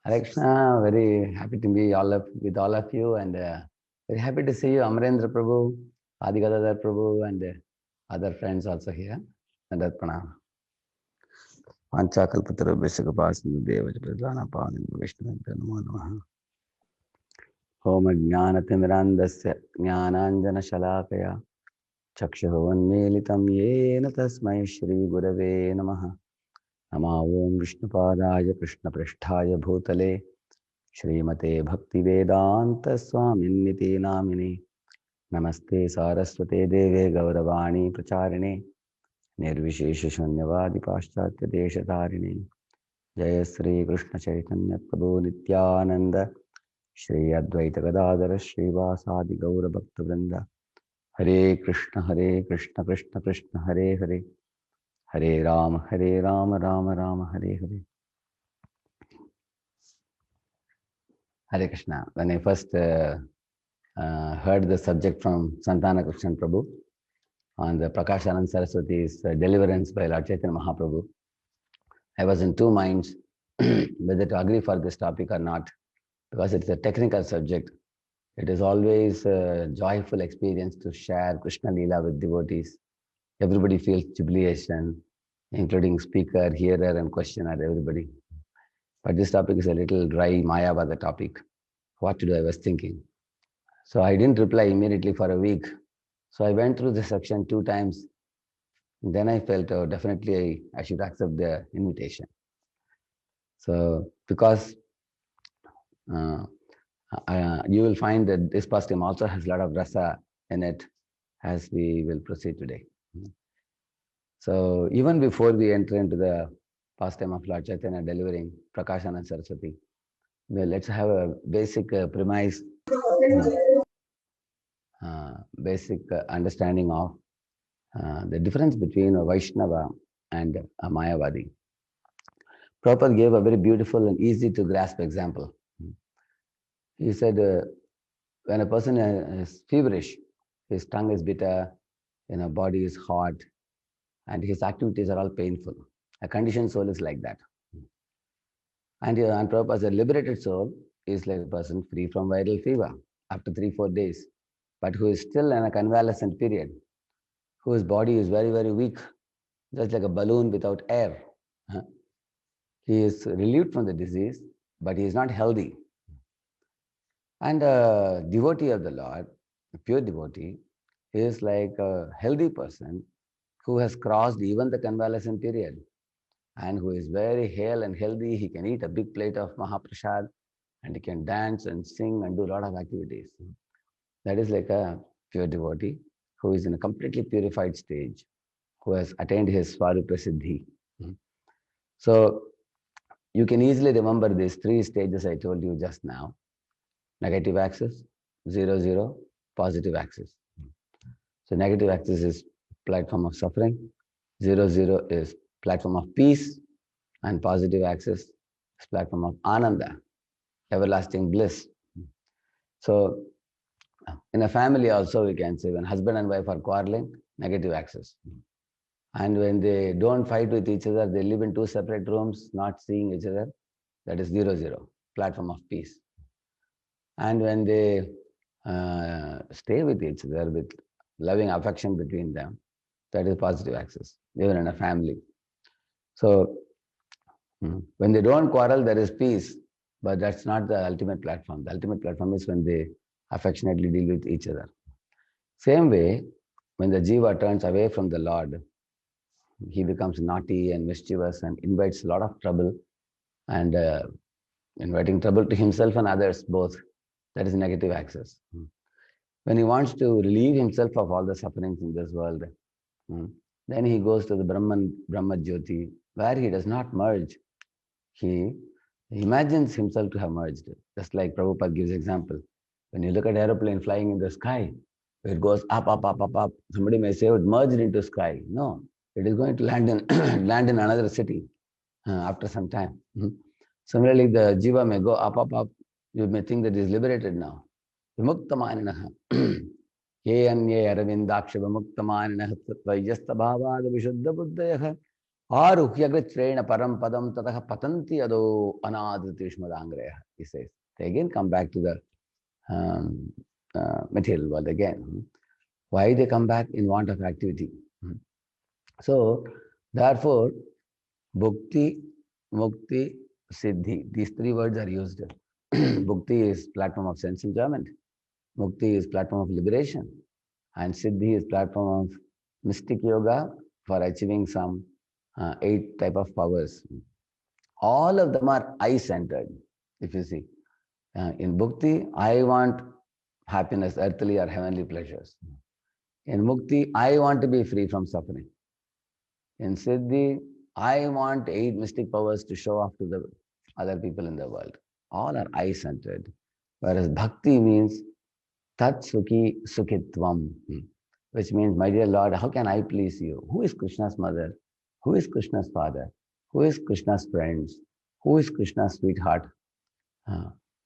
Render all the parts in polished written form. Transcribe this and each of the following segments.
Hare Krishna, very happy to be with all of you, and very happy to see you, Amarendra Prabhu, Adigadadar Prabhu, and other friends also here. And Pranam. Panchakalpatra Vishakapasana Deva Pradana Panim Vishnu Namo Namaha. Om Jnanatinrandasya Jnananjana Shalakaya Chakshurvanmilitam Yena Tasmai Shri Gurave Namaha. Nama Om Vishnupadaya Krishna Pristhaya Bhutale Shrimate Bhaktivedanta Swaminiti Namini Namaste Saraswate Deve Gauravani Pracharine Nirvishesha Shunyavadi Paschatya Deshatarine Jaya Sri Krishna Chaitanya Prabhu Nityananda Shri Advaita Gadadara Shri Vasadi Gaura Bhakta Vrinda Hare Krishna Krishna Krishna Hare Hare Hare Rama Rama Rama Hare Hare. Hare Krishna. When I first heard the subject from Santana Krishnan Prabhu on the Prakashanand Saraswati's deliverance by Lord Chaitanya Mahaprabhu, I was in two minds whether to agree for this topic or not, because it's a technical subject. It is always a joyful experience to share Krishna Leela with devotees. Everybody feels jubilation, including speaker, hearer, and questioner, everybody. But this topic is a little dry, Mayavada topic. What to do, I was thinking. So I didn't reply immediately for a week. So I went through the section 2 times. Then I felt, oh, definitely I should accept the invitation. So because you will find that this pastime also has a lot of rasa in it as we will proceed today. So even before we enter into the pastime of Lord Chaitanya delivering Prakashanand Saraswati, well, let's have a basic premise, basic understanding of the difference between a Vaishnava and a Mayavadi. Prabhupada gave a very beautiful and easy to grasp example. He said, when a person is feverish, his tongue is bitter, body is hot, and his activities are all painful. A conditioned soul is like that. And Prabhupada said, a liberated soul is like a person free from viral fever after 3-4 days, but who is still in a convalescent period, whose body is very, very weak, just like a balloon without air. He is relieved from the disease, but he is not healthy. And a devotee of the Lord, a pure devotee, is like a healthy person who has crossed even the convalescent period and who is very hale and healthy. He can eat a big plate of Mahaprasad and he can dance and sing and do a lot of activities. That is like a pure devotee who is in a completely purified stage, who has attained his Swarupa Siddhi. So you can easily remember these 3 stages I told you just now. Negative axis, 0, 0, positive axis. So negative axis is platform of suffering, 0, 0 is platform of peace, and positive axis is platform of ananda, everlasting bliss. So in a family also we can say when husband and wife are quarreling, negative axis. And when they don't fight with each other, they live in 2 separate rooms, not seeing each other, that is 0, 0, platform of peace. And when they stay with each other with loving affection between them, that is positive axis, even in a family. So when they don't quarrel, there is peace, but that's not the ultimate platform. The ultimate platform is when they affectionately deal with each other. Same way, when the jiva turns away from the Lord, he becomes naughty and mischievous and invites a lot of trouble, and inviting trouble to himself and others both. That is negative axis. When he wants to relieve himself of all the sufferings in this world, then he goes to the Brahma Jyoti, where he does not merge. He imagines himself to have merged. Just like Prabhupada gives example. When you look at aeroplane flying in the sky, it goes up, up, up, up, up. Somebody may say it merged into sky. No, it is going to land in land in another city after some time. Similarly, the jiva may go up, up, up. You may think that he is liberated now. Vimuktamaninaha. Ye anye aravindaksha vimuktamaninaha tatvayasta bhavada vishuddha buddhayaha Aruhyagritrena param padam tataha patanti ado anadritishmadangreya. He says. They again come back to the material world again. Why they come back? In want of activity. So, therefore, bhukti, mukti, siddhi. These three words are used. Bhukti is platform of sense enjoyment. Mukti is platform of liberation. And siddhi is platform of mystic yoga for achieving some 8 type of powers. All of them are I-centered, if you see. In bhukti, I want happiness, earthly or heavenly pleasures. In mukti, I want to be free from suffering. In siddhi, I want 8 mystic powers to show off to the other people in the world. All are I-centered. Whereas bhakti means tat sukhi sukhitvam, which means, my dear Lord, how can I please you? Who is Krishna's mother? Who is Krishna's father? Who is Krishna's friends? Who is Krishna's sweetheart?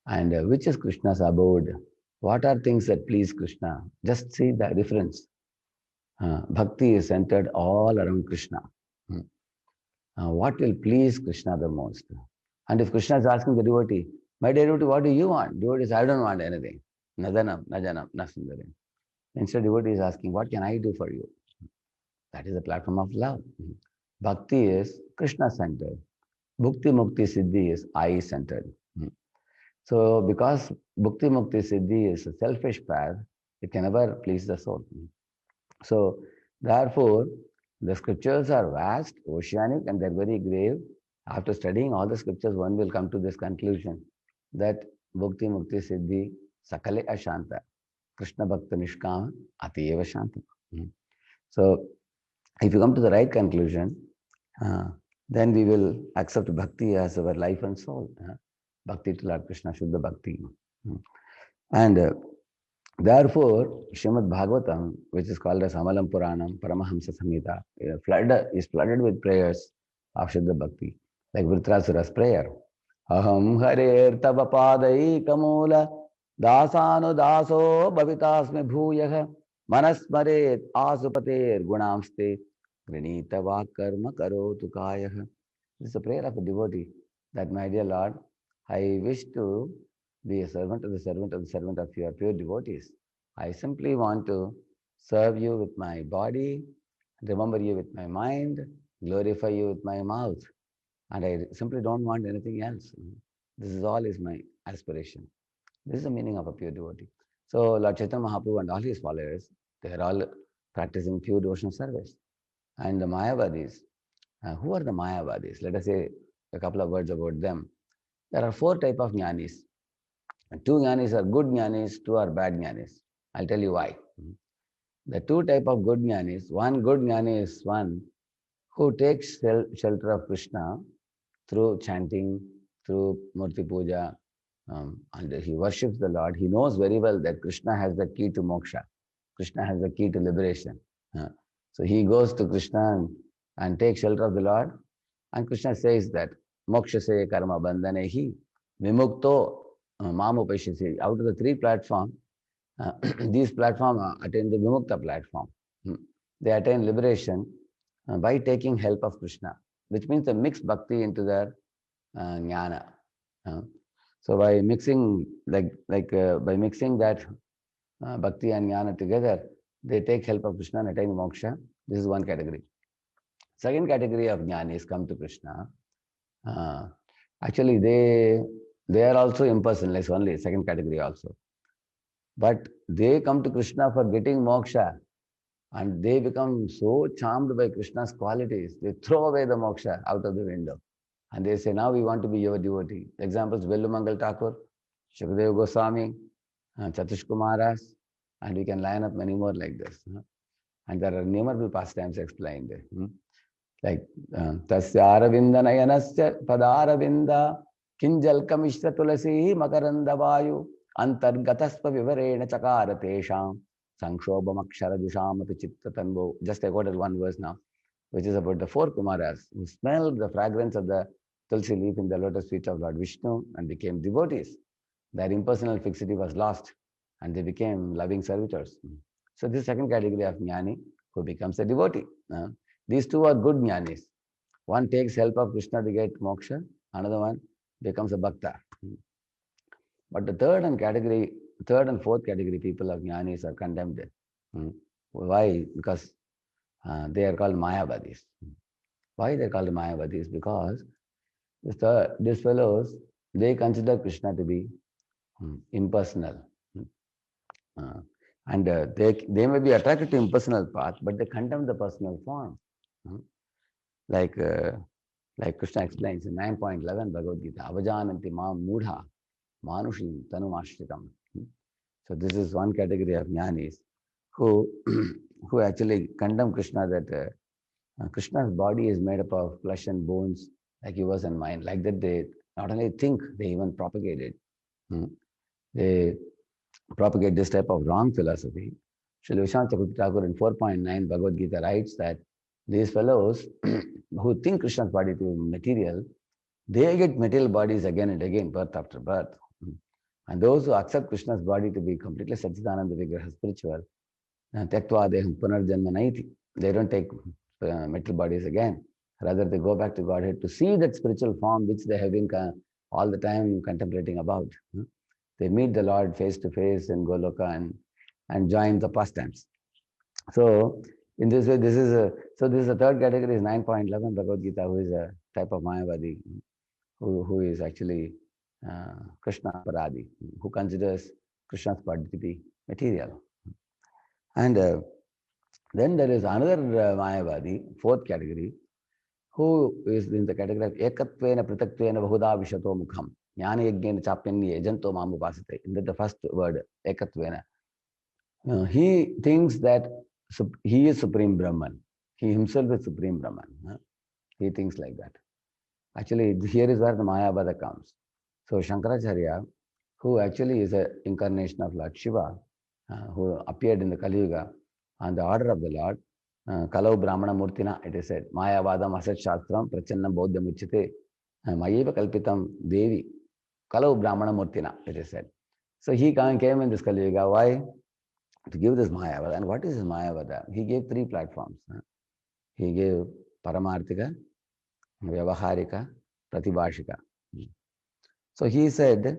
And which is Krishna's abode? What are things that please Krishna? Just see the difference. Bhakti is centered all around Krishna. What will please Krishna the most? And if Krishna is asking the devotee, my dear devotee, what do you want? Devotee says, I don't want anything. Nadanam, najanam, nasundarim. Instead, devotee is asking, what can I do for you? That is the platform of love. Bhakti is Krishna-centered. Bhukti, Mukti, Siddhi is I-centered. So, because Bhukti, Mukti, Siddhi is a selfish path, it can never please the soul. So, therefore, the scriptures are vast, oceanic, and they're very grave. After studying all the scriptures, one will come to this conclusion that Bhukti, Mukti, Siddhi, Sakale Ashanta, Krishna Bhakta Nishkama, Atiyeva Shanta. So, if you come to the right conclusion, then we will accept Bhakti as our life and soul. Bhakti to Lord Krishna, Shuddha Bhakti. And therefore, Srimad Bhagavatam, which is called as Amalam Puranam, Paramahamsa Samhita, is flooded with prayers of Shuddha Bhakti, like Vritrasura's prayer. Aham Harer Tava Padai Kamula Dasano Daso Bhavitasme Bhuyaha Manasmaret Asupater Gunamste Granita Vakarma Karo Tukayaha. This is a prayer of a devotee that, my dear Lord, I wish to be a servant of the servant of the servant of your pure devotees. I simply want to serve you with my body, remember you with my mind, glorify you with my mouth. And I simply don't want anything else. This is all is my aspiration. This is the meaning of a pure devotee. So Lord Chaitanya Mahaprabhu and all his followers, they are all practicing pure devotional service. And the Mayavadis, who are the Mayavadis? Let us say a couple of words about them. There are 4 types of jnanis. 2 jnanis are good jnanis, 2 are bad jnanis. I'll tell you why. The 2 types of good jnanis, one good jnani is one who takes shelter of Krishna through chanting, through Murti Puja, and he worships the Lord. He knows very well that Krishna has the key to moksha. Krishna has the key to liberation. So he goes to Krishna and takes shelter of the Lord. And Krishna says that, moksha se karma bandhanehi vimukto mamupashisi. Out of the 3 platforms, these platforms attain the vimukta platform. They attain liberation by taking help of Krishna, which means they mix bhakti into their jnana. So by mixing by mixing that bhakti and jnana together, they take help of Krishna and attain moksha. This is one category. Second category of jnanis come to Krishna. Actually, they are also impersonalists only, second category also. But they come to Krishna for getting moksha. And they become so charmed by Krishna's qualities, they throw away the moksha out of the window. And they say, now we want to be your devotee. Examples, Vellumangal Thakur, Shukadeva Goswami, Chatush Kumaras, and we can line up many more like this. And there are innumerable pastimes explained. Like, Tasya Aravinda Nayanasya Padaravinda Kinjal Kamishra Tulasi Makaranda Vayu Antargataspa Vivarena Chakara Tesham Sankshobham Akshara Dusham Api Chitta Tanvo. Just I quoted one verse now, which is about the 4 Kumaras who smelled the fragrance of the tulsi leaf in the lotus feet of Lord Vishnu and became devotees. Their impersonal fixity was lost and they became loving servitors. So this second category of jnani who becomes a devotee. These 2 are good jnanis. One takes help of Krishna to get moksha, another one becomes a bhakta. But the third and fourth category people of jnanis are condemned. Why? Because they are called Mayavadis. Why they are called Mayavadis? Because these fellows, they consider Krishna to be impersonal. Uh, and they may be attracted to impersonal path, but they condemn the personal form. Like Krishna explains in 9.11 Bhagavad Gita, Avajananti Mam Mudha Manushim Tanumashritam. So this is one category of jnanis who who actually condemn Krishna that Krishna's body is made up of flesh and bones like yours and mine. Like that they not only think, they even propagate it. They propagate this type of wrong philosophy. Srila Vishwanath Chakravarti Thakur in 4.9 Bhagavad Gita writes that these fellows who think Krishna's body to be material, they get material bodies again and again, birth after birth. And those who accept Krishna's body to be completely Satchidananda Vigraha spiritual, Tyaktva Deham Punarjanma Naiti, they don't take material bodies again. Rather, they go back to Godhead to see that spiritual form which they have been all the time contemplating about. They meet the Lord face to face in Goloka and join the pastimes. So, in this way, this is the third category is 9.11 Bhagavad Gita, who is a type of Mayavadi, who is actually Krishna Paradi, who considers Krishna's body to be material. And then there is another Mayavadi, fourth category, who is in the category of Ekatvena Pritatvena Bahuda Vishato Mukham. Jnana Yajnena Chapyanye Ejanto Mamupasate. In the first word, Ekatvena. He thinks that he is Supreme Brahman. He himself is Supreme Brahman. He thinks like that. Actually, here is where the Mayavada comes. So Shankaracharya, who actually is an incarnation of Lord Shiva, who appeared in the Kali Yuga on the order of the Lord, Kalau Brahmana Murtina, it is said, Mayavadam Asat Shastram Prachannam Bodhyam Uchite, Mayeva Kalpitam Devi, Kalau Brahmana Murtina, it is said. So he came in this Kali Yuga. Why? To give this Mayavada. And what is this Mayavada? He gave three platforms. He gave Paramarthika, Vyavaharika, Pratibhashika. So he said,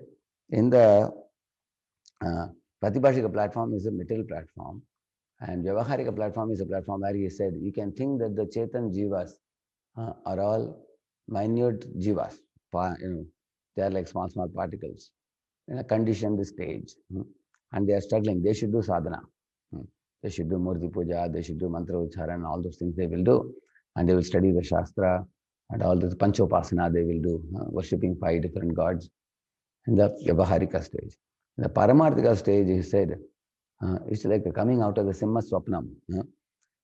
in the Pratibhashika platform is a material platform, and Vyavaharika platform is a platform where he said, you can think that the Chetan Jivas are all minute Jivas. They are like small, small particles in a conditioned stage. And they are struggling. They should do sadhana. They should do Murti Puja, they should do Mantra Ucharan, all those things they will do. And they will study the Shastra and all this Panchopasana they will do, worshipping 5 different gods in the Vyavaharika stage. In the Paramarthika stage, he said, it's like coming out of the Simha Swapnam.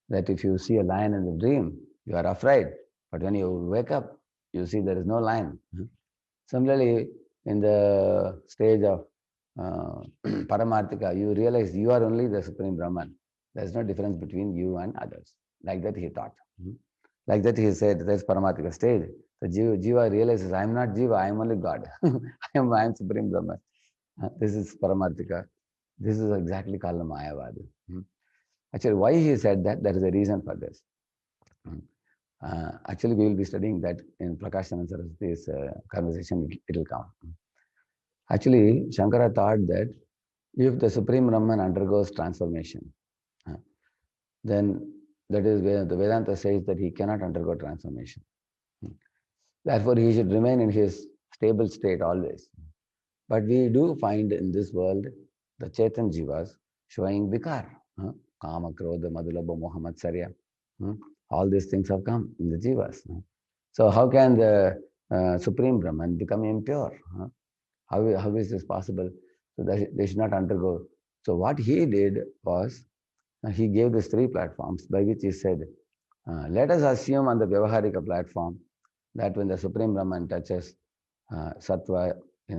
That if you see a lion in the dream, you are afraid. But when you wake up, you see there is no lion. Similarly, in the stage of Paramarthika, you realize you are only the Supreme Brahman. There is no difference between you and others. Like that he thought. Like that he said, that's Paramarthika stage. The Jiva realizes, I am not Jiva, I am only God. I am Supreme Brahman. This is Paramarthika. This is exactly called the Mayavada. Actually, why he said that, there is a reason for this. Actually, we will be studying that in Prakashananda Saraswati's conversation, it will come. Actually, Shankara thought that if the Supreme Brahman undergoes transformation, then that is where the Vedanta says that he cannot undergo transformation. Therefore, he should remain in his stable state always. But we do find in this world the Chetan Jivas showing Vikar. Kama, Krodha, Madhulabha, Mohammed, Sarya. All these things have come in the Jivas. So how can the Supreme Brahman become impure? How is this possible? So they should not undergo. So what he did was, he gave these 3 platforms by which he said, let us assume on the Vyavaharika platform that when the Supreme Brahman touches Sattva,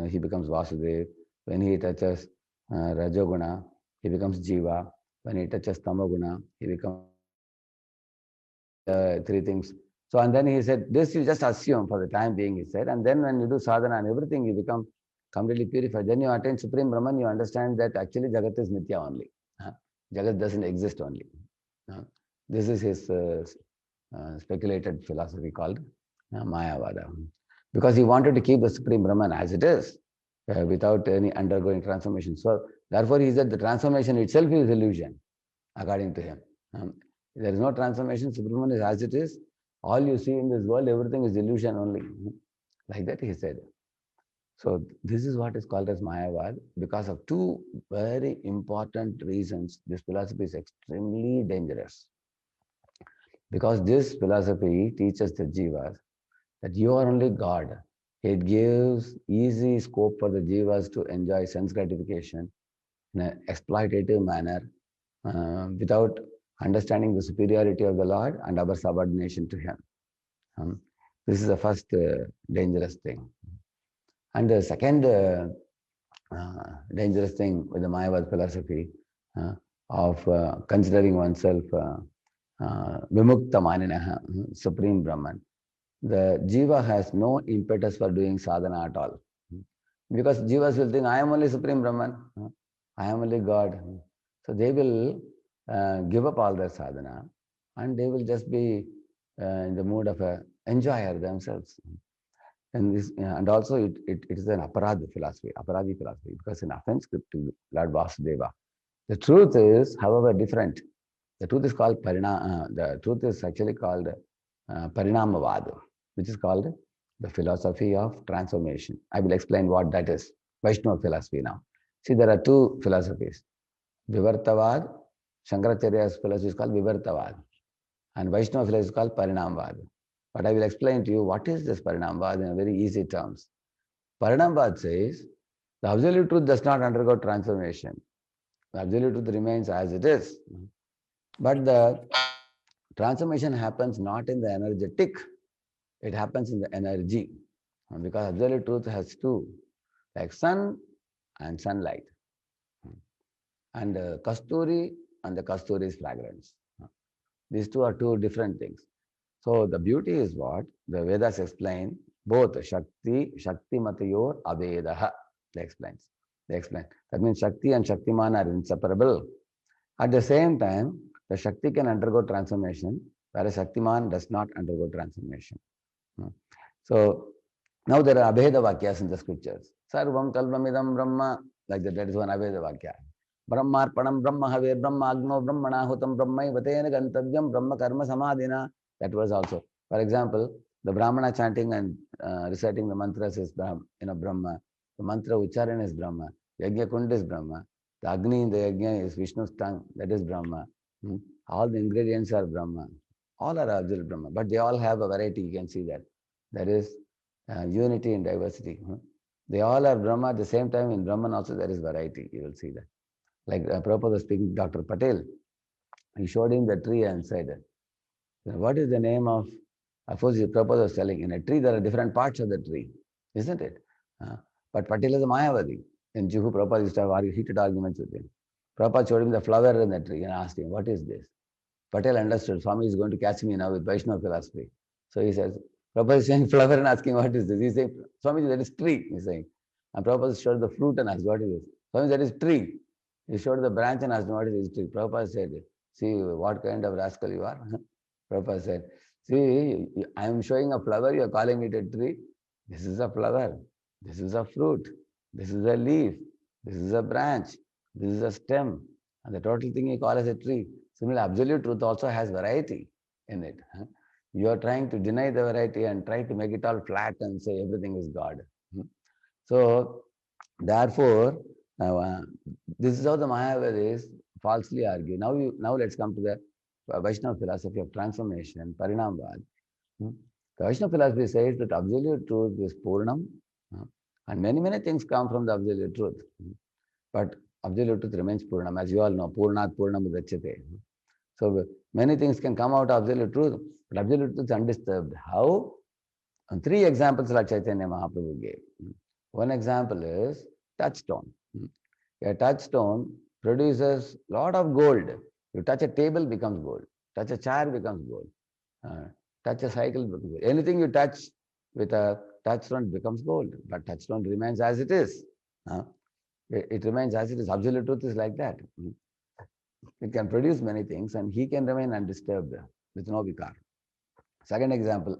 he becomes Vasudev. When he touches Rajoguna, he becomes Jiva. When he touches Tamoguna, he becomes 3 things. So, and then he said, this you just assume for the time being, he said. And then when you do sadhana and everything, you become completely purified. Then you attain Supreme Brahman, you understand that actually Jagat is Nitya only. Jagat doesn't exist only. This is his speculated philosophy called Mayavada. Because he wanted to keep the Supreme Brahman as it is, without any undergoing transformation. So, therefore, he said the transformation itself is illusion, according to him. There is no transformation, Supreme is as it is. All you see in this world, everything is illusion only. Like that, he said. So, this is what is called as Mayavad. Because of two very important reasons, this philosophy is extremely dangerous. Because this philosophy teaches the jivas that you are only God. It gives easy scope for the jivas to enjoy sense gratification in an exploitative manner without understanding the superiority of the Lord and our subordination to Him. This is the first dangerous thing. And the second dangerous thing with the Mayavad philosophy of considering oneself Vimukta Maninaha, Supreme Brahman. The jiva has no impetus for doing sadhana at all. Because jivas will think, I am only Supreme Brahman, I am only God. So they will give up all their sadhana and they will just be in the mood of a enjoyer themselves. And this, and also it is an aparadhi philosophy, because an offense to Lord Vasudeva. The truth is, however, different. The truth is called the truth is actually called Parinamavad, which is called the philosophy of transformation. I will explain what that is. Vaishnava philosophy now. See, there are two philosophies. Vivartavad, Shankaracharya's philosophy is called Vivartavad, and Vaishnava philosophy is called Parinamavad. But I will explain to you what is this Parinamavad in a very easy terms. Parinamavad says the absolute truth does not undergo transformation. The absolute truth remains as it is. But the transformation happens not in the energetic, it happens in the energy. Because absolute truth has two, like sun and sunlight. And kasturi and the kasturi's fragrance. These two are two different things. So the beauty is what? The Vedas explain both Shakti, Shakti Matayor, Avedaha. They explains. They explain. That means Shakti and Shaktiman are inseparable. At the same time, the Shakti can undergo transformation, whereas Shaktiman does not undergo transformation. So now there are Abheda Vakyas in the scriptures. Sarvam Kalvamidam Brahma, like that is one Abheda Vakya. Brahmarpanam Brahma Have Brahma Agno Brahmana Hutam Brahma Vatena Gantavyam Brahma Karma Samadhina. That was also. For example, the Brahmana chanting and reciting the mantras is Brahma. The mantra Ucharan is Brahma. Yajna Kund is Brahma. The Agni in the Yajna is Vishnu's tongue. That is Brahma. All the ingredients are Brahma. All are absolute Brahma. But they all have a variety. You can see that. That is unity and diversity. They all are Brahma at the same time. In Brahman also there is variety. You will see that. Like Prabhupada was speaking to Dr. Patel. He showed him the tree and said, what is the name of, course, Prabhupada was telling, in a tree there are different parts of the tree, isn't it? But Patel is a Mayavadi. In Juhu, Prabhupada used to have heated arguments with him. Prabhupada showed him the flower in the tree and asked him, what is this? Patel understood, Swami is going to catch me now with Vaishnava philosophy. So he says, Prabhupada is saying flower and asking, what is this? He's saying, Swami, that is tree, he's saying. And Prabhupada showed the fruit and asked, what is this? Swami, that is tree. He showed the branch and asked, what is this tree? Prabhupada said, see what kind of rascal you are. Prabhupada said, see, I am showing a flower, you are calling it a tree. This is a flower. This is a fruit. This is a leaf. This is a branch. This is a stem. And the total thing you call as a tree. Similarly, absolute truth also has variety in it. You are trying to deny the variety and try to make it all flat and say everything is God. So, therefore, this is how the Mayavadis falsely argue. Now let's come to the Vaishnava philosophy of transformation, Parinamvad. The Vaishnava philosophy says that absolute truth is Purnam, and many things come from the absolute truth. But absolute truth remains Purnam, as you all know, Purnat Purnam Udachyate. So many things can come out of absolute truth, but absolute truth is undisturbed. How? And three examples like Chaitanya Mahaprabhu gave. One example is touchstone. A touchstone produces a lot of gold. You touch a table, becomes gold. Touch a chair, becomes gold. Touch a cycle, becomes gold. Anything you touch with a touchstone becomes gold. But touchstone remains as it is. It remains as it is. Absolute truth is like that. It can produce many things and he can remain undisturbed with no vikar. Second example,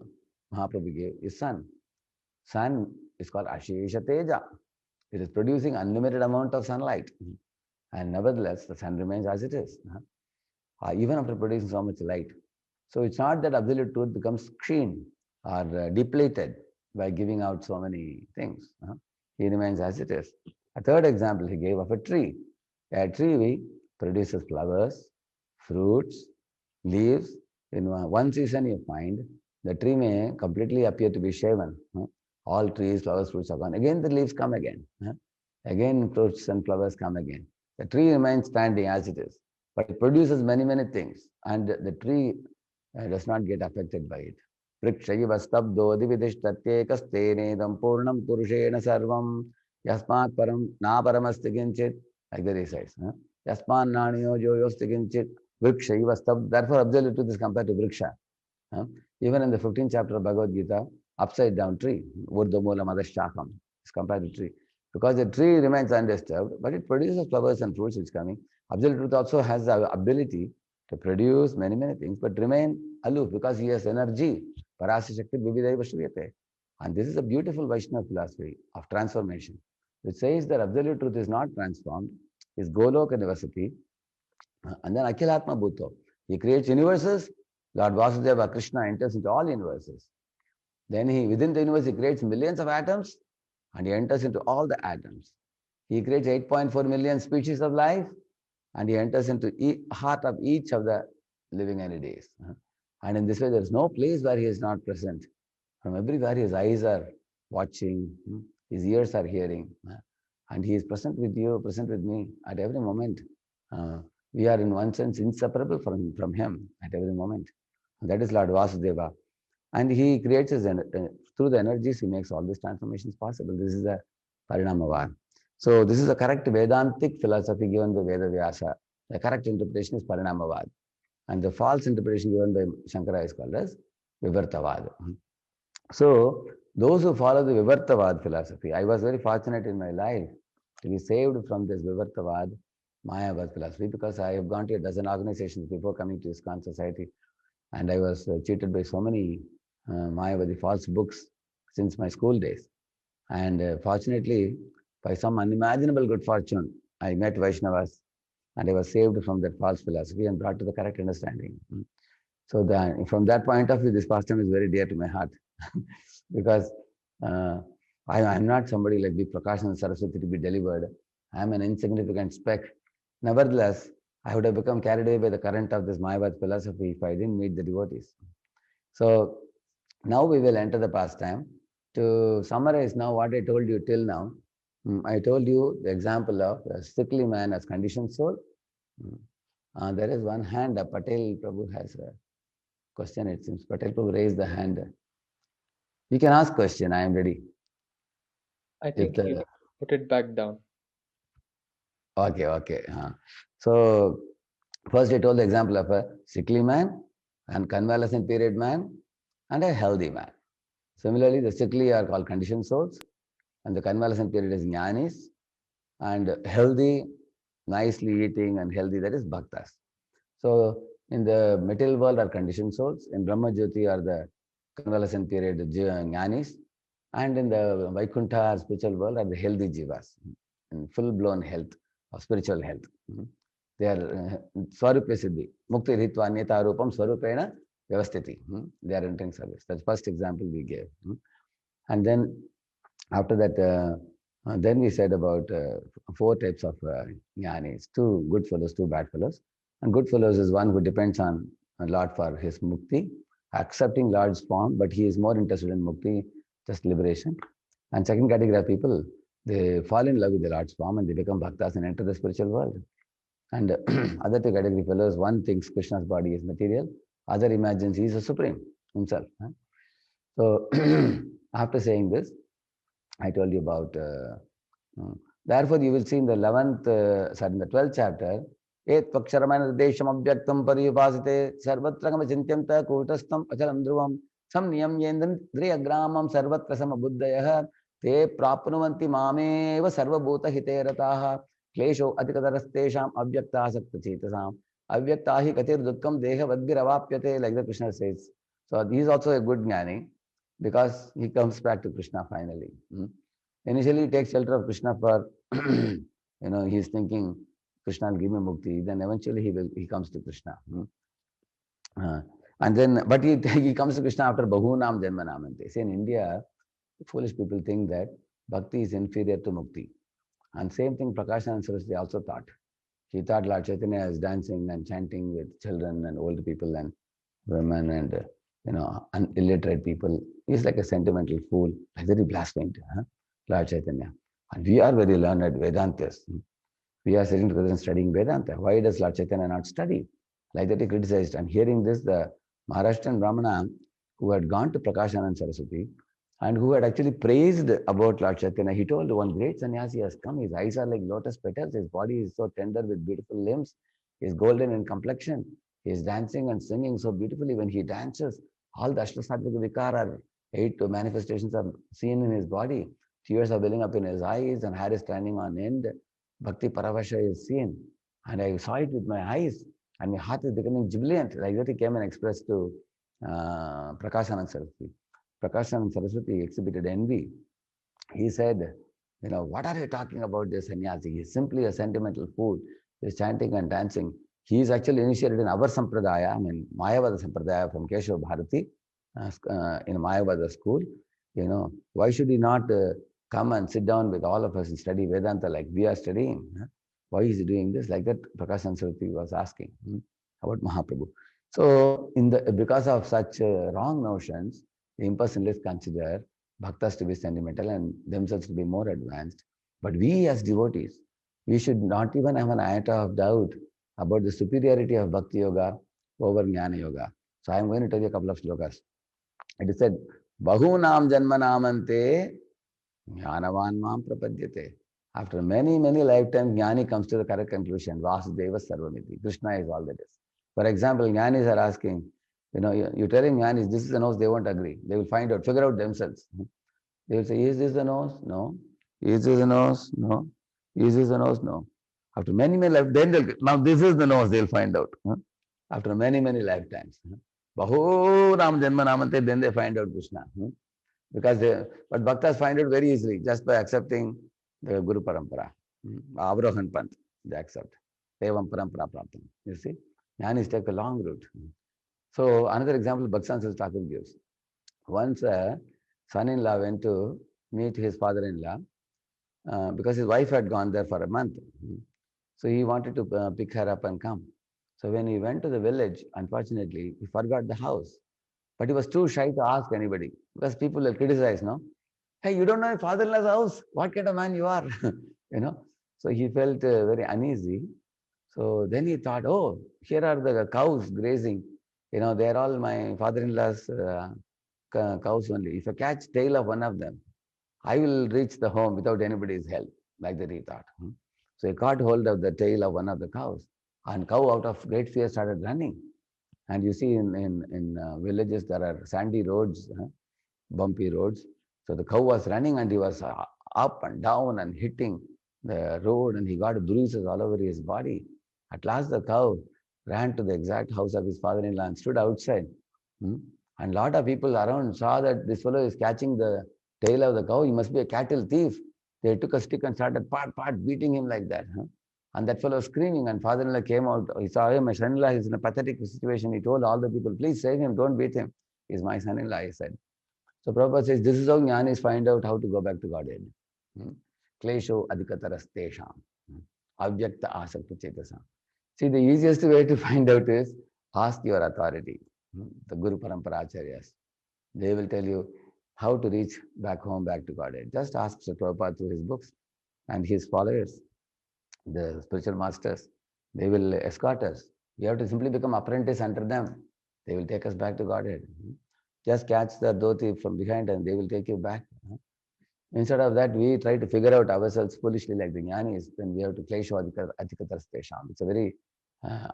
Mahaprabhu gave is sun. Sun is called Ashesha Teja. It is producing unlimited amount of sunlight. And nevertheless, the sun remains as it is, even after producing so much light. So it's not that absolute truth becomes keen or depleted by giving out so many things. He remains as it is. A third example he gave of a tree. A tree produces flowers, fruits, leaves. In one season you find the tree may completely appear to be shaven. All trees, flowers, fruits are gone. Again the leaves come again. Again fruits and flowers come again. The tree remains standing as it is. But it produces many, many things. And the tree does not get affected by it. Vrikshaiva stabdo dividishtatyekastenedam purnam purushena sarvam yasmat param na paramasti kinchit. Like that he says. Yasman naniyo joyosti kinchit vrikshaiva stab. Therefore, absolute truth is compared to vriksha. Even in the 15th chapter of Bhagavad Gita, upside down tree, urdhamula madashakam, is compared to tree. Because the tree remains undisturbed, but it produces flowers and fruits which coming. Absolute truth also has the ability to produce many, many things, but remain aloof because he has energy. Parasya Shakti Vividaiva Shriyate. And this is a beautiful Vaishnava philosophy of transformation, which says that absolute truth is not transformed, is Goloka Nivasati, and then Akhilatma Bhutto. He creates universes. Lord Vasudeva Krishna enters into all universes. Then he, within the universe, he creates millions of atoms, and he enters into all the atoms. He creates 8.4 million species of life, and he enters into heart of each of the living entities. And in this way, there is no place where he is not present. From everywhere, his eyes are watching, his ears are hearing, and he is present with you, present with me at every moment. We are, in one sense, inseparable from him at every moment. And that is Lord Vasudeva. And he creates his, through the energies, he makes all these transformations possible. This is the Parinamavad. So this is the correct Vedantic philosophy given by Veda Vyasa. The correct interpretation is Parinamavad. And the false interpretation given by Shankara is called as Vivartavad. So those who follow the Vivartavad philosophy, I was very fortunate in my life to be saved from this Vivartavad Mayavad philosophy because I have gone to a dozen organizations before coming to ISKCON society, and I was cheated by so many Mayavadi false books since my school days. And fortunately, by some unimaginable good fortune, I met Vaishnavas and I was saved from that false philosophy and brought to the correct understanding. So from that point of view, this pastime is very dear to my heart because I'm not somebody like the Prakash and Saraswati to be delivered. I'm an insignificant speck. Nevertheless, I would have become carried away by the current of this Mayavad philosophy if I didn't meet the devotees. So now we will enter the pastime. To summarize now what I told you till now, I told you the example of a sickly man as conditioned soul. There is one hand, Patel Prabhu has a question, it seems. Patel Prabhu raised the hand. You can ask question, I am ready. I think he put it back down. Okay. So first I told the example of a sickly man, and convalescent period man, and a healthy man. Similarly, the sickly are called conditioned souls, and the convalescent period is jnanis, and healthy, nicely eating and healthy, that is bhaktas. So in the material world are conditioned souls, in Brahma Jyoti are the convalescent period jnanis, and in the Vaikuntha spiritual world are the healthy jivas, in full-blown health, of spiritual health. They are Swarupa Siddhi, Mukti Ritva Anyata Rupam Swarupena Vyavasthiti. They are entering service. That's the first example we gave. And then after that, then we said about 4 types of jnanis, 2 good fellows, 2 bad fellows. And good fellows is one who depends on Lord for his mukti, accepting Lord's form, but he is more interested in mukti, just liberation. And second category of people, they fall in love with the Lord's form and they become bhaktas and enter the spiritual world. And other 2 category fellows, one thinks Krishna's body is material, other imagines he is a supreme himself. So after saying this, I told you about. Therefore, you will see in the 12th chapter, Et paksharamana desham abhyaktam pariyupasite sarvatragam chintyam ta kutastam achalam dhruvam sam niyam yendran driyagramam sarvatrasam buddhayah te prapnuvanti mameva sarvabhuta hiterataha klesho adhikadarastesham abhyakta sakta chetasam avyakta hi katir dukkam deha vadgiravapyate, like the Krishna says. So he is also a good jnani because he comes back to Krishna finally. Initially, he takes shelter of Krishna for, he's thinking Krishna will give me mukti. Then eventually he comes to Krishna. Uh, and then, but he comes to Krishna after Bahunam Janmanamante. See, in India, foolish people think that bhakti is inferior to mukti. And same thing Prakashananda Saraswati also thought. He thought Lord Chaitanya is dancing and chanting with children and old people and women and illiterate people. He's like a sentimental fool, like very blasphemed, Lord Chaitanya. And we are very learned Vedantas. We are sitting together and studying Vedanta. Why does Lord Chaitanya not study? Like that he criticized. And hearing this, the Maharashtrian Brahmana who had gone to Prakashananda Saraswati and who had actually praised about Lord Chaitanya, he told one great sannyasi has come. His eyes are like lotus petals. His body is so tender with beautiful limbs. He is golden in complexion. He is dancing and singing so beautifully. When he dances, all the Ashtasatvika Vikara, 8 manifestations are seen in his body. Tears are welling up in his eyes and hair is standing on end. Bhakti Paravasha is seen. And I saw it with my eyes. And my heart is becoming jubilant. Like that he came and expressed to Prakashananda Saraswati. Prakashananda Saraswati exhibited envy. He said, what are you talking about this sannyasi? He is simply a sentimental fool. He is chanting and dancing. He is actually initiated in our sampradaya, Mayavada sampradaya from Keshav Bharati, in Mayavada school. Why should he not come and sit down with all of us and study Vedanta like we are studying? Why is he doing this? Like that, Prakashananda Saraswati was asking about Mahaprabhu. So, because of such wrong notions, the impersonalists consider bhaktas to be sentimental and themselves to be more advanced. But we as devotees, we should not even have an iota of doubt about the superiority of Bhakti Yoga over Jnana Yoga. So I am going to tell you a couple of slokas. It is said, Bahunam Janmanamante Jnanavan Mam Prapadyate. After many, many lifetimes, Jnani comes to the correct conclusion. Vasudeva Sarvamiti. Krishna is all that is. For example, Jnanis are asking, you're telling Jnanis, this is the nose, they won't agree. They will find out, figure out themselves. They will say, is this the nose? No. Is this the nose? No. Is this the nose? No. After many, many lifetimes, then they'll, now this is the nose, they'll find out. After many, many lifetimes. Bahu Ram Janma Namante, then they find out Krishna. Because but bhaktas find it very easily just by accepting the Guru Parampara. Avrohan Panth, they accept. Evam Parampara Praptam. You see? Jnanis take a long route. So another example Bhaksan Thakur gives. Once a son-in-law went to meet his father-in-law because his wife had gone there for a month. So he wanted to pick her up and come. So when he went to the village, unfortunately, he forgot the house. But he was too shy to ask anybody because people will criticize, no? Hey, you don't know your father-in-law's house? What kind of man you are? So he felt very uneasy. So then he thought, oh, here are the cows grazing. They're all my father-in-law's cows only. If I catch tail of one of them, I will reach the home without anybody's help. Like that he thought. So he caught hold of the tail of one of the cows. And cow out of great fear started running. And you see in villages, there are sandy roads, bumpy roads. So the cow was running and he was up and down and hitting the road and he got bruises all over his body. At last the cow ran to the exact house of his father-in-law and stood outside. And a lot of people around saw that this fellow is catching the tail of the cow. He must be a cattle thief. They took a stick and started beating him like that. And that fellow was screaming and father-in-law came out. He saw him, my son-in-law is in a pathetic situation. He told all the people, please save him, don't beat him. He's my son-in-law, he said. So Prabhupada says, this is how jnanis find out how to go back to Godhead. Klesho adhikataras tesham. Avyakta asakta chetasam. See, the easiest way to find out is ask your authority, the Guru Parampara Acharyas. They will tell you how to reach back home, back to Godhead. Just ask Sri Prabhupada through his books and his followers, the spiritual masters. They will escort us. We have to simply become apprentice under them. They will take us back to Godhead. Just catch the dhoti from behind and they will take you back. Instead of that, we try to figure out ourselves foolishly like the jnanis. Then we have to klesho adhikatas tesham. It's a very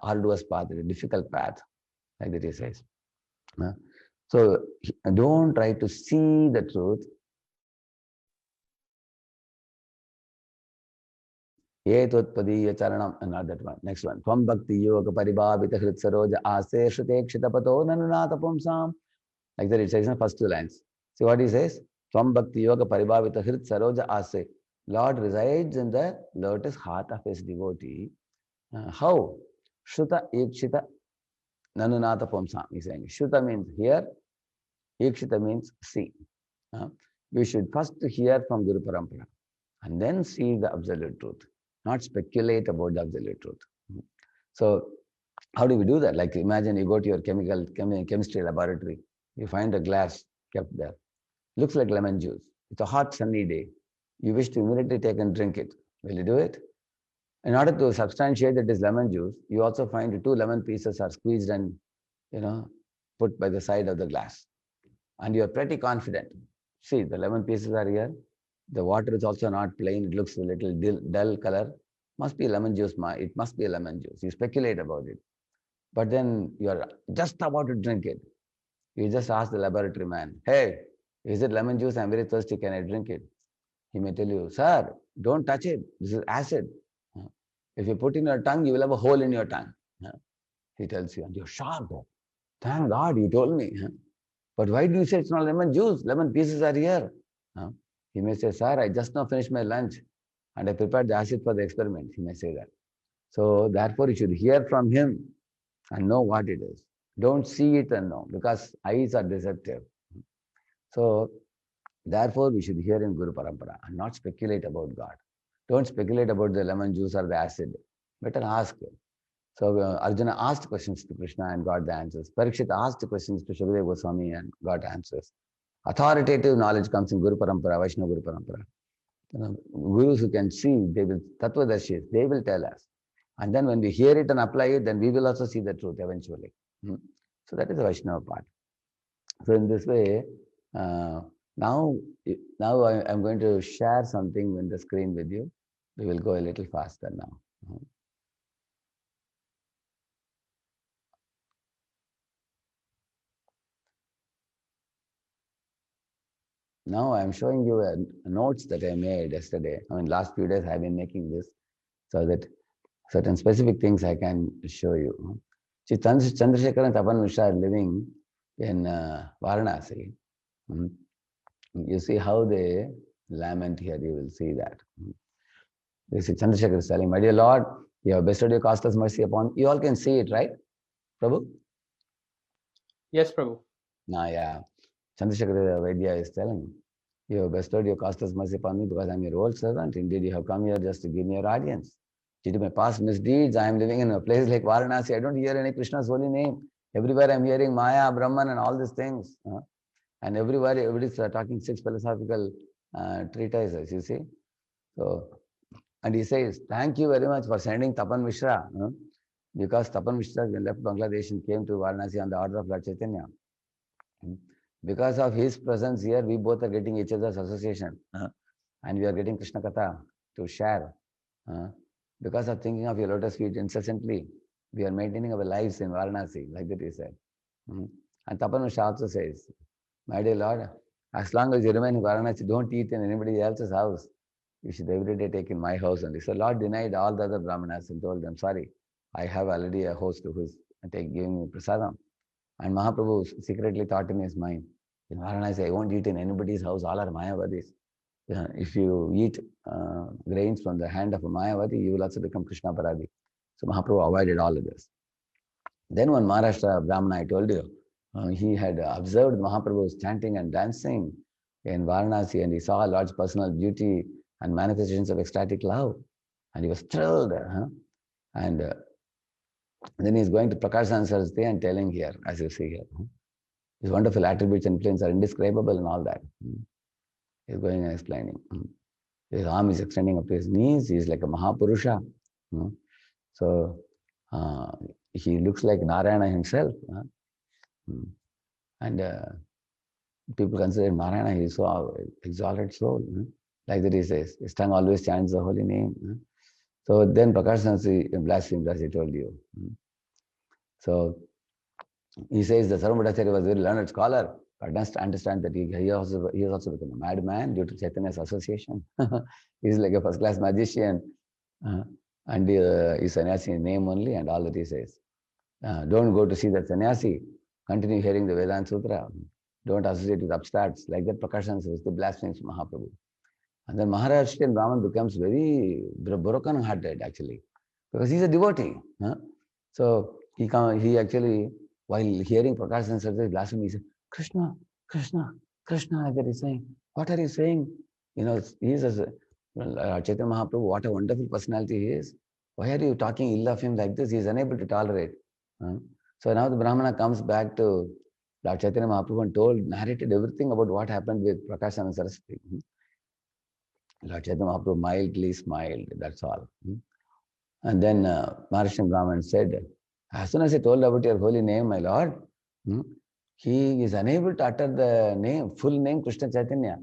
arduous path, a difficult path, like that he says. So don't try to see the truth. Etotpadiya charanam, not that one. Next one. Tvam bhakti yoga paribhavita hrit saroja ase shute kshitapato nanunata pumsam Like that it says in the first two lines. See what he says? Tvam bhakti yoga paribhavita hrit saroja ase. Lord resides in the lotus heart of his devotee. How? Shruta ikshita nanunata pumsam. He's saying Shruta means hear, ikshita means see. We should first hear from Guru Parampara and then see the absolute truth, not speculate about the absolute truth. So how do we do that? Like imagine you go to your chemistry laboratory, you find a glass kept there. Looks like lemon juice. It's a hot sunny day. You wish to immediately take and drink it. Will you do it? In order to substantiate that it is lemon juice, you also find two lemon pieces are squeezed and put by the side of the glass. And you are pretty confident. See, the lemon pieces are here. The water is also not plain. It looks a little dull color. Must be lemon juice. It must be a lemon juice. You speculate about it. But then you are just about to drink it. You just ask the laboratory man, hey, is it lemon juice? I'm very thirsty. Can I drink it? He may tell you, sir, don't touch it. This is acid. If you put in your tongue, you will have a hole in your tongue. He tells you, and you're shocked. Thank God you told me. But why do you say it's not lemon juice? Lemon pieces are here. He may say, sir, I just now finished my lunch and I prepared the acid for the experiment. He may say that. So therefore, you should hear from him and know what it is. Don't see it and know, because eyes are deceptive. So therefore, we should hear in Guru Parampara and not speculate about God. Don't speculate about the lemon juice or the acid. Better ask. So Arjuna asked questions to Krishna and got the answers. Parikshit asked questions to Shukadeva Goswami and got answers. Authoritative knowledge comes in Guru Parampara, Vaishnava Guru Parampara. Gurus who can see, they will, Tattvadarshis, they will tell us. And then when we hear it and apply it, then we will also see the truth eventually. So that is the Vaishnava part. So in this way, now I'm going to share something on the screen with you. We will go a little faster now. Now I'm showing you notes that I made yesterday. I mean, last few days I've been making this so that certain specific things I can show you. See, Chandrasekhar and Tapan Mishra are living in Varanasi. You see how they lament here, you will see that. You see, Chandrasekhar is telling, my dear Lord, you have bestowed your costless mercy upon. You all can see it, right, Prabhu? Yes, Prabhu. Yeah. Chandrasekhar Vaidya is telling, you have bestowed your costless mercy upon me because I'm your old servant. Indeed, you have come here just to give me your audience. Due to my past misdeeds, I am living in a place like Varanasi. I don't hear any Krishna's holy name. Everywhere I'm hearing Maya, Brahman, and all these things. And everywhere, everybody's talking six philosophical treatises, you see. So, and he says, thank you very much for sending Tapan Mishra. Because Tapan Mishra left Bangladesh and came to Varanasi on the order of Lord Chaitanya. Because of his presence here, we both are getting each other's association. And we are getting Krishna Katha to share. Because of thinking of your lotus feet incessantly, we are maintaining our lives in Varanasi, like that he said. And Tapan Mishra also says, my dear Lord, as long as you remain in Varanasi, don't eat in anybody else's house. You should every day take in my house only. So Lord denied all the other Brahmanas and told them, sorry, I have already a host who is giving me prasadam. And Mahaprabhu secretly thought in his mind, in Varanasi, I won't eat in anybody's house, all are Mayavadis. If you eat grains from the hand of a Mayavadi, you will also become Krishna Paradi. So Mahaprabhu avoided all of this. Then one Maharashtra Brahmana, I told you, he had observed Mahaprabhu's chanting and dancing in Varanasi, and he saw Lord's personal beauty and manifestations of ecstatic love. And he was thrilled. And then he's going to Prakashananda Saraswati and telling here, as you see here. His wonderful attributes and influence are indescribable and all that. He's going and explaining. His arm is extending up to his knees. He's like a Mahapurusha. So he looks like Narayana himself. And people consider Narayana, he is so exalted soul. Like that he says, his tongue always chants the holy name. So then Prakashananda blasphemed, as I told you. So he says the Sarvabhattacharya was a very learned scholar, but must understand that he has also become a madman due to Chaitanya's association. He's like a first-class magician, and he's sannyasi in name only, and all that he says. Don't go to see that sannyasi. Continue hearing the Vedanta Sutra. Don't associate with upstarts. Like that, Prakashananda Saraswati blasphemes Mahaprabhu. And then Maharaj and Brahman becomes very broken-hearted, actually, because he's a devotee. Huh? So he actually, while hearing Prakashananda Saraswati blasphemy, he said, Krishna, Krishna, Krishna, like that he's saying, what are you saying? You know, he's a Chaitanya Mahaprabhu, what a wonderful personality he is. Why are you talking ill of him like this? He is unable to tolerate. Huh? So now the Brahmana comes back to Lord Chaitanya Mahaprabhu and narrated everything about what happened with Prakashananda Saraswati. Lord Chaitanya Mahaprabhu mildly smiled, that's all. And then Maharashtra Brahman said, as soon as I told about your holy name, my Lord, he is unable to utter the name, full name Krishna Chaitanya.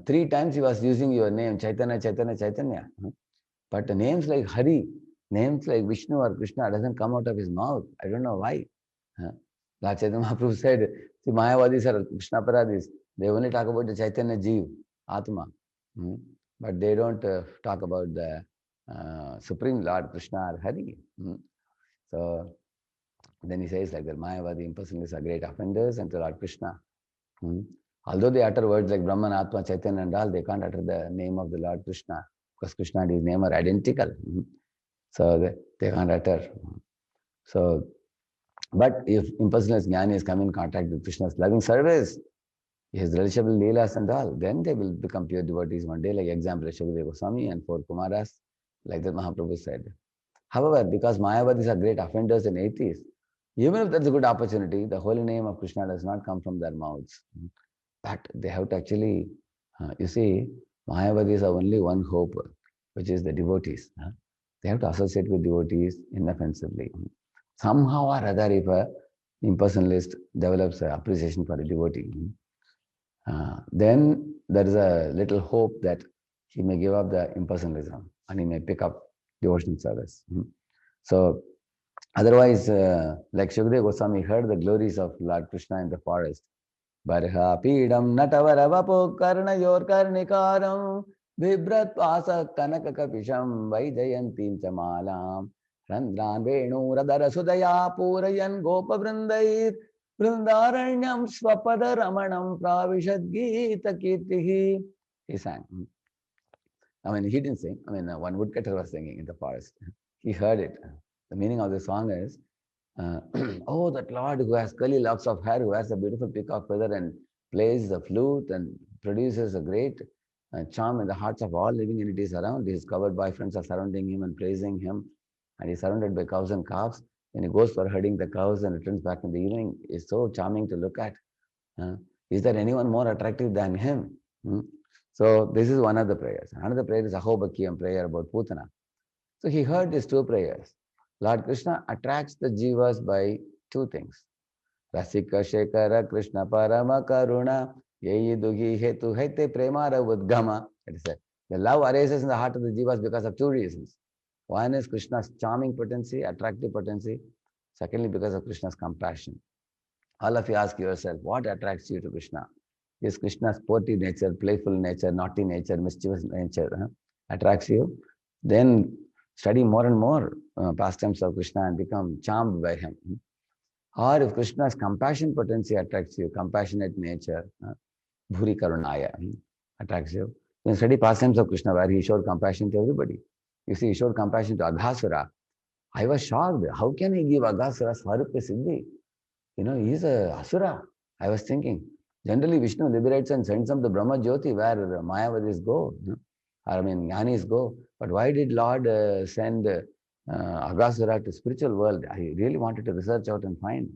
3 times he was using your name, Chaitanya, Chaitanya, Chaitanya. But the names like Hari, names like Vishnu or Krishna doesn't come out of his mouth. I don't know why. Lord Chaitanya Mahaprabhu said, see, Mayavadis are Krishna Paradis. They only talk about the Chaitanya Jeev, Atma. But they don't talk about the Supreme Lord Krishna or Hari. So then he says like that, Mayavadi impersonalists are great offenders and to Lord Krishna. Although they utter words like Brahman, Atma, Chaitanya and all, they can't utter the name of the Lord Krishna because Krishna and his name are identical. So they can't utter. So, but if impersonalist jnani come in contact with Krishna's loving service, his relishable leelas and all, then they will become pure devotees one day, like example, Shukadeva Goswami and 4 Kumaras, like that Mahaprabhu said. However, because Mayavadis are great offenders and atheists, even if that's a good opportunity, the holy name of Krishna does not come from their mouths. But they have to actually, you see, Mayavadis have only one hope, which is the devotees. They have to associate with devotees inoffensively. Somehow or other, if a impersonalist develops an appreciation for a devotee, then there is a little hope that he may give up the impersonalism and he may pick up devotional service. So, otherwise, like Shukadeva Goswami heard the glories of Lord Krishna in the forest. Barha Pidam Natavara Karnayor Karnikaram Vibrat Pasa Kanaka Kapisham Vaijayantim Chamalam Randran Venu Radara Sudaya Purayan Gopa Vrindair Vrindaranyam Swapada Ramanam Pravishad Gita Kirtihi. He sang. I mean, he didn't sing. I mean, one woodcutter was singing in the forest. He heard it. The meaning of the song is, oh, that Lord who has curly locks of hair, who has a beautiful peacock feather and plays the flute and produces a great charm in the hearts of all living entities around. His covered boyfriends are surrounding him and praising him. And he's surrounded by cows and calves. When he goes for herding the cows and returns back in the evening, it's so charming to look at. Is there anyone more attractive than him? So this is one of the prayers. Another prayer is Ahobakiyam prayer about Putana. So he heard these 2 prayers. Lord Krishna attracts the jivas by 2 things. Rasika Shekara Krishna Parama Karuna Yeyi Dugi Hetu Hete Premara Udgama. It is said. The love arises in the heart of the jivas because of 2 reasons. One is Krishna's charming potency, attractive potency. Secondly, because of Krishna's compassion. All of you ask yourself, what attracts you to Krishna? Is Krishna's sportive nature, playful nature, naughty nature, mischievous nature attracts you? Then study more and more pastimes of Krishna and become charmed by him. Or if Krishna's compassion potency attracts you, compassionate nature, Bhuri Karunaya attracts you, then study pastimes of Krishna where he showed compassion to everybody. You see, he showed compassion to Aghasura. I was shocked. How can he give Aghasura Swarupya Siddhi? You know, he's a Asura. I was thinking. Generally, Vishnu liberates and sends them to Brahma Jyoti where Mayavadis go. I mean, Jnanis go. But why did Lord send Aghasura to spiritual world? I really wanted to research out and find.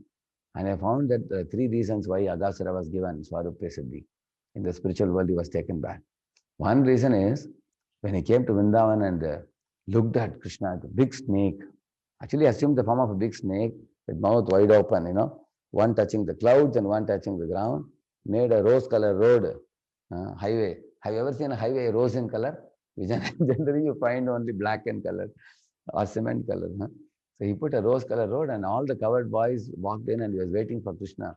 And I found that the 3 reasons why Aghasura was given Swarupya Siddhi. In the spiritual world, he was taken back. One reason is when he came to Vrindavan and looked at Krishna, the big snake, actually assumed the form of a big snake with mouth wide open, you know, one touching the clouds and one touching the ground, made a rose-colored road, highway. Have you ever seen a highway rose in color? Generally, you find only black in color or cement color. So he put a rose-colored road and all the covered boys walked in and he was waiting for Krishna.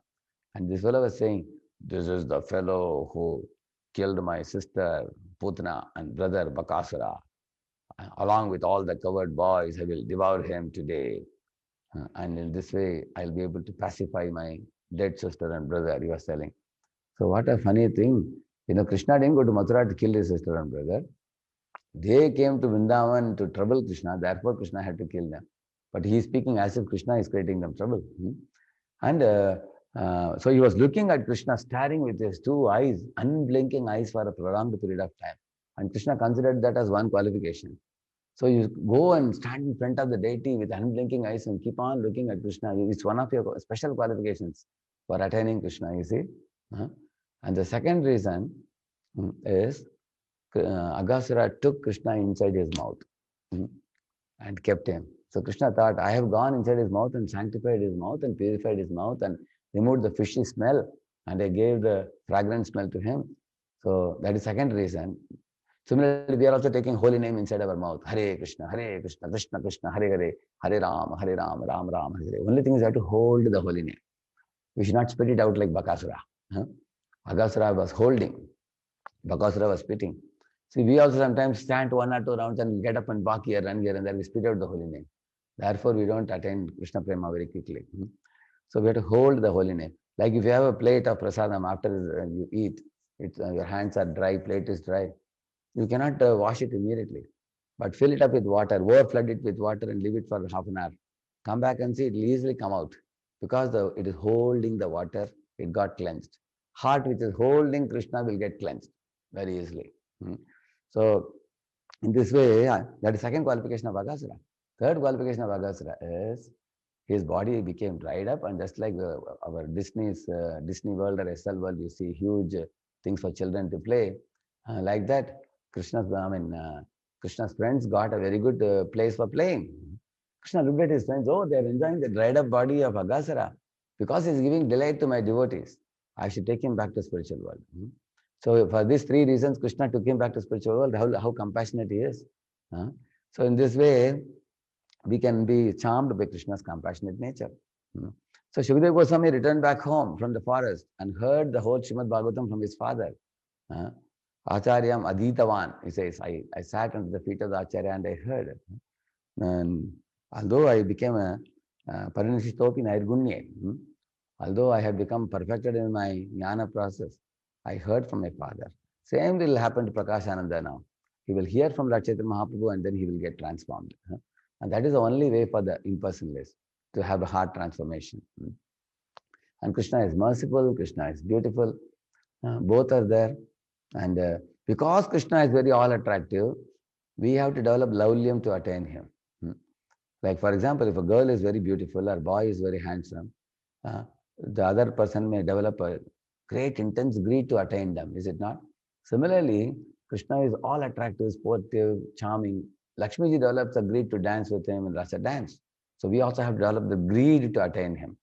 And this fellow was saying, this is the fellow who killed my sister Putna and brother Bakasura. Along with all the covered boys, I will devour him today. And in this way, I'll be able to pacify my dead sister and brother, he was telling. So what a funny thing. Krishna didn't go to Mathura to kill his sister and brother. They came to Vrindavan to trouble Krishna, therefore Krishna had to kill them. But he is speaking as if Krishna is creating them trouble. And so he was looking at Krishna, staring with his two eyes, unblinking eyes for a prolonged period of time. And Krishna considered that as one qualification. So you go and stand in front of the deity with unblinking eyes and keep on looking at Krishna. It's one of your special qualifications for attaining Krishna, you see. And the second reason is Aghasura took Krishna inside his mouth and kept him. So Krishna thought, I have gone inside his mouth and sanctified his mouth and purified his mouth and removed the fishy smell, and I gave the fragrant smell to him. So that is second reason. Similarly, we are also taking holy name inside our mouth. Hare Krishna, Krishna Krishna, Hare Hare, Hare Ram, Ram Ram, Hare Hare. Only thing is we have to hold the holy name. We should not spit it out like Bakasura. Aghasura was holding, Bakasura was spitting. See, we also sometimes stand 1 or 2 rounds and get up and walk here and here and there. We spit out the holy name. Therefore, we don't attain Krishna Prema very quickly. So we have to hold the holy name. Like if you have a plate of prasadam after you eat, your hands are dry, plate is dry. You cannot wash it immediately. But fill it up with water, overflood it with water and leave it for half an hour. Come back and see, it will easily come out. Because it is holding the water, it got cleansed. Heart which is holding Krishna will get cleansed very easily. So, in this way, that is second qualification of Aghasura. Third qualification of Aghasura is his body became dried up, and just like our Disney World or SL World, you see huge things for children to play. Like that, Krishna's friends got a very good place for playing. Krishna looked at his friends, oh, they are enjoying the dried up body of Aghasura. Because he is giving delight to my devotees, I should take him back to spiritual world. So for these 3 reasons, Krishna took him back to spiritual world, how compassionate he is. So in this way, we can be charmed by Krishna's compassionate nature. So Shukadeva Goswami returned back home from the forest and heard the whole Srimad Bhagavatam from his father. Acharyam Aditavan, he says, I sat under the feet of the Acharya and I heard. And although I became a Parinishitopi Nairgunye, although I have become perfected in my jnana process, I heard from my father. Same will happen to Prakash Ananda now. He will hear from Lord Chaitanya Mahaprabhu and then he will get transformed. And that is the only way for the impersonalist to have a heart transformation. And Krishna is merciful, Krishna is beautiful. Both are there. And because Krishna is very all attractive, we have to develop laulyam to attain him. Like for example, if a girl is very beautiful or boy is very handsome, the other person may develop a great intense greed to attain them, is it not? Similarly, Krishna is all attractive, sportive, charming. Lakshmiji develops a greed to dance with him in Rasa dance. So we also have to develop the greed to attain him.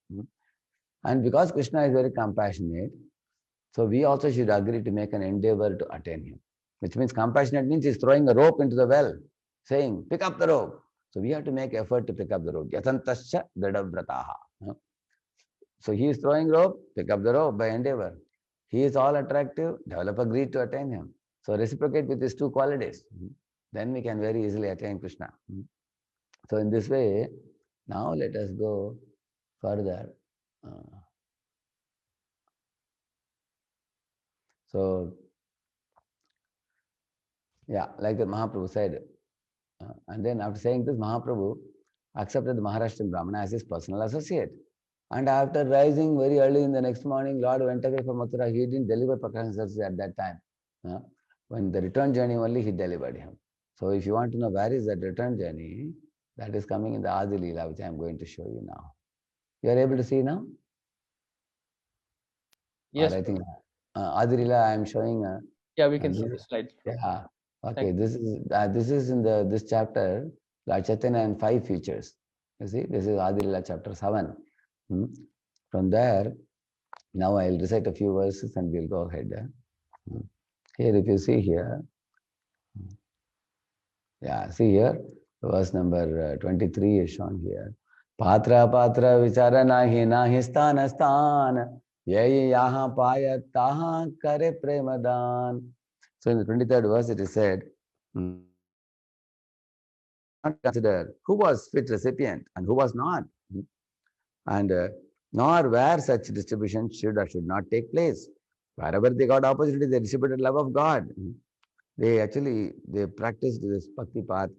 And because Krishna is very compassionate, so we also should agree to make an endeavor to attain him. Which means compassionate means he's throwing a rope into the well, saying, pick up the rope. So we have to make effort to pick up the rope. Yatantasya dadavrataha. So he is throwing rope, pick up the rope by endeavor. He is all attractive, develop a greed to attain him. So reciprocate with these 2 qualities. Then we can very easily attain Krishna. So in this way, now let us go further. So, yeah, like the Mahaprabhu said. And then after saying this, Mahaprabhu accepted the Maharashtrian Brahmana as his personal associate. And after rising very early in the next morning, Lord went away from Mathura. He didn't deliver Prakash at that time. When the return journey only, he delivered him. So if you want to know where is that return journey, that is coming in the Adi Leela, which I am going to show you now. You are able to see now? Yes. Or I think Adi Leela I am showing. Yeah, we can see the slides. Yeah. Okay. This is in this chapter, Lord Chaitanya and 5 features. You see, this is Adi Leela chapter 7. From there, now I'll recite a few verses and we'll go ahead. Here, if you see here, yeah, see here, verse number 23 is shown here. Patra vichara nahi stan, ye yaha payat taha kare premadan. So in the 23rd verse it is said, not consider who was fit recipient and who was not. And nor where such distribution should or should not take place. Wherever they got opportunity, they distributed love of God. They practiced this bhakti path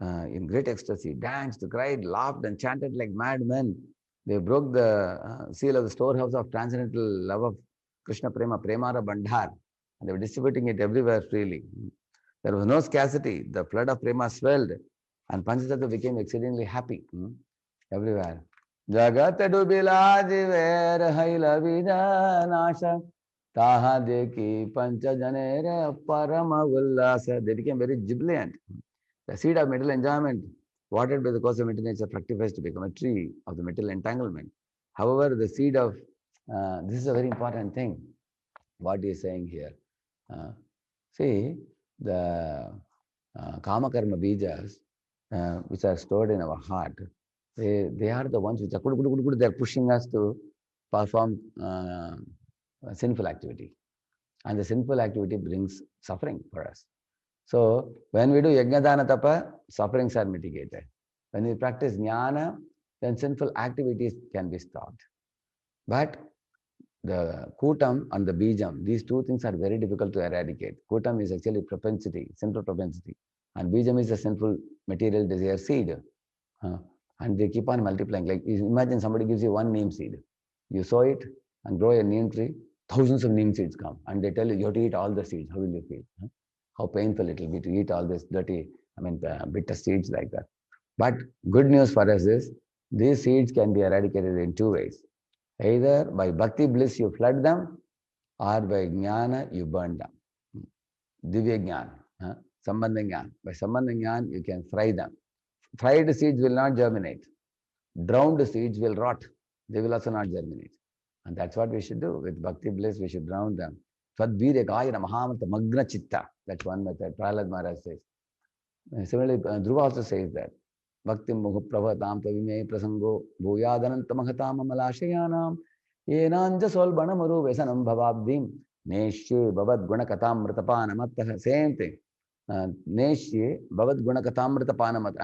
in great ecstasy, danced, cried, laughed, and chanted like madmen. They broke the seal of the storehouse of transcendental love of Krishna Prema, Premara Bandhar, and they were distributing it everywhere freely. There was no scarcity. The flood of Prema swelled, and Panchatattva became exceedingly happy everywhere. Jagat dubila jiver haila vijanasha taha deki pancha janera parama ullasa. They became very jubilant. The seed of material enjoyment, watered by the course of maintenance, fructifies to become a tree of the material entanglement. However, the seed of this is a very important thing. What he is saying here. See, the kama karma bijas, which are stored in our heart, they are the ones which are they are pushing us to perform sinful activity, and the sinful activity brings suffering for us. So when we do yajna tapa, sufferings are mitigated. When we practice jnana, then sinful activities can be stopped. But the kutam and the bijam, these two things are very difficult to eradicate. Kutam is actually propensity, sinful propensity. And bijam is a sinful material desire seed. And they keep on multiplying. Like imagine somebody gives you one neem seed. You sow it and grow a neem tree, thousands of neem seeds come. And they tell you, you have to eat all the seeds. How will you feel? How painful it will be to eat all this dirty, bitter seeds like that. But good news for us is, these seeds can be eradicated in two ways. Either by bhakti bliss you flood them, or by jnana you burn them. Divya jnana, sambandha jnana. By sambandha jnana you can fry them. Fried seeds will not germinate. Drowned seeds will rot. They will also not germinate. And that's what we should do. With bhakti bliss, we should drown them. Tvad-virya gayana mahamanta magna chitta. That's one method. Prahlad Maharaj says. Similarly, Dhruva also says that. Bhakti muhu prabhatam tavimei prasango bhuyadananta mahatam amalashayanam yenanja solbana maru vesanam bhavabdim neshye bhavad gunakatam mritapanamattah. Same thing. Neshye bhavad gunakatam mritapanamattah.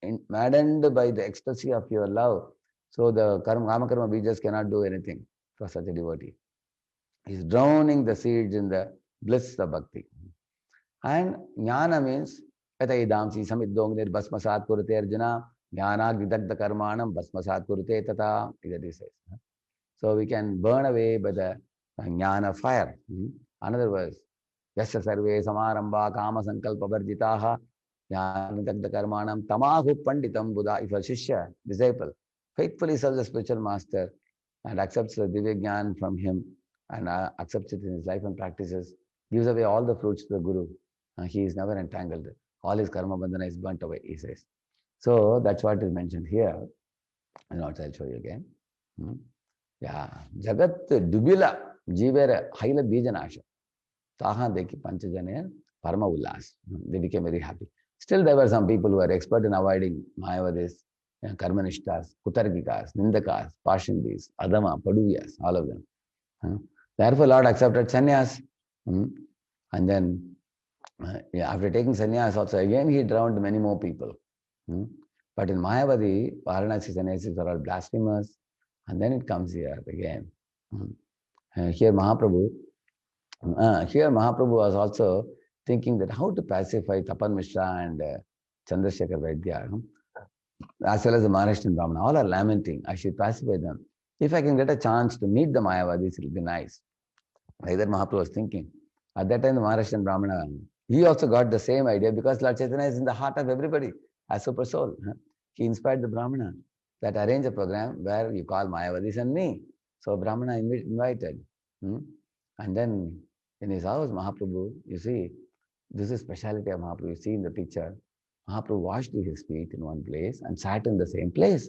I am maddened by the ecstasy of your love. So the kama karma bijas cannot do anything for such a devotee. He is drowning the seeds in the bliss of bhakti. And jnana means yataidamsi samiddongnir basmasat kurute arjuna jnana vidagda karmanam basmasat kurute tata. He says. So we can burn away by the jnana fire. Another verse. Yasya sarve samaramba kama sankalpa varjitaha jnana vidagda karmanam tamahu panditam buddha. If a shishya, disciple, faithfully serves the spiritual master and accepts the divya jnana from him and accepts it in his life and practices, gives away all the fruits to the guru. He is never entangled. All his karma bandhana is burnt away, he says. So that's what is mentioned here. And also I'll show you again. Yeah. Jagat dubila jivera haila bijanasha. Taha deki panchajane parama ullas. They became very happy. Still there were some people who are expert in avoiding Mayavadis, Karmanishtas, Kutargikas, Nindakas, Pashindis, Adama, Paduvyas, all of them. Therefore, Lord accepted sannyas. And then, after taking sannyas also, again he drowned many more people. But in Mayavadi, Varanasi sannyasis are all blasphemers. And then it comes here again. Here Mahaprabhu was also thinking that how to pacify Tapan Mishra and Chandrasekhar Vaidya, as well as the Maharashtrian Brahmana. All are lamenting. I should pacify them. If I can get a chance to meet the Mayavadis, it will be nice. Like that Mahaprabhu was thinking. At that time, the Maharashtrian Brahmana, he also got the same idea because Lord Chaitanya is in the heart of everybody as super soul. He inspired the Brahmana that arrange a program where you call Mayavadis and me. So Brahmana invited. And then in his house, Mahaprabhu, you see, this is speciality of Mahaprabhu. You see in the picture, Mahaprabhu washed his feet in one place and sat in the same place,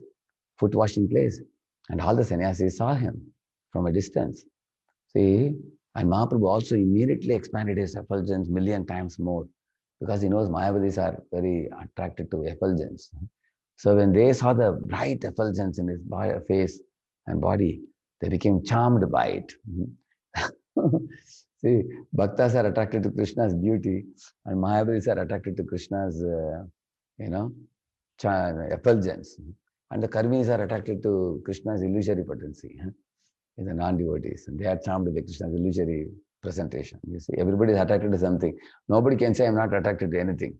foot washing place. And all the sannyasis saw him from a distance. See, and Mahaprabhu also immediately expanded his effulgence 1,000,000 times more because he knows Mayavadis are very attracted to effulgence. So when they saw the bright effulgence in his face and body, they became charmed by it. See, Bhaktas are attracted to Krishna's beauty and Mayavadis are attracted to Krishna's, effulgence. And the Karmis are attracted to Krishna's illusory potency. The non-devotees. And they are charmed with the Krishna's illusory presentation. You see, everybody is attracted to something. Nobody can say, I'm not attracted to anything.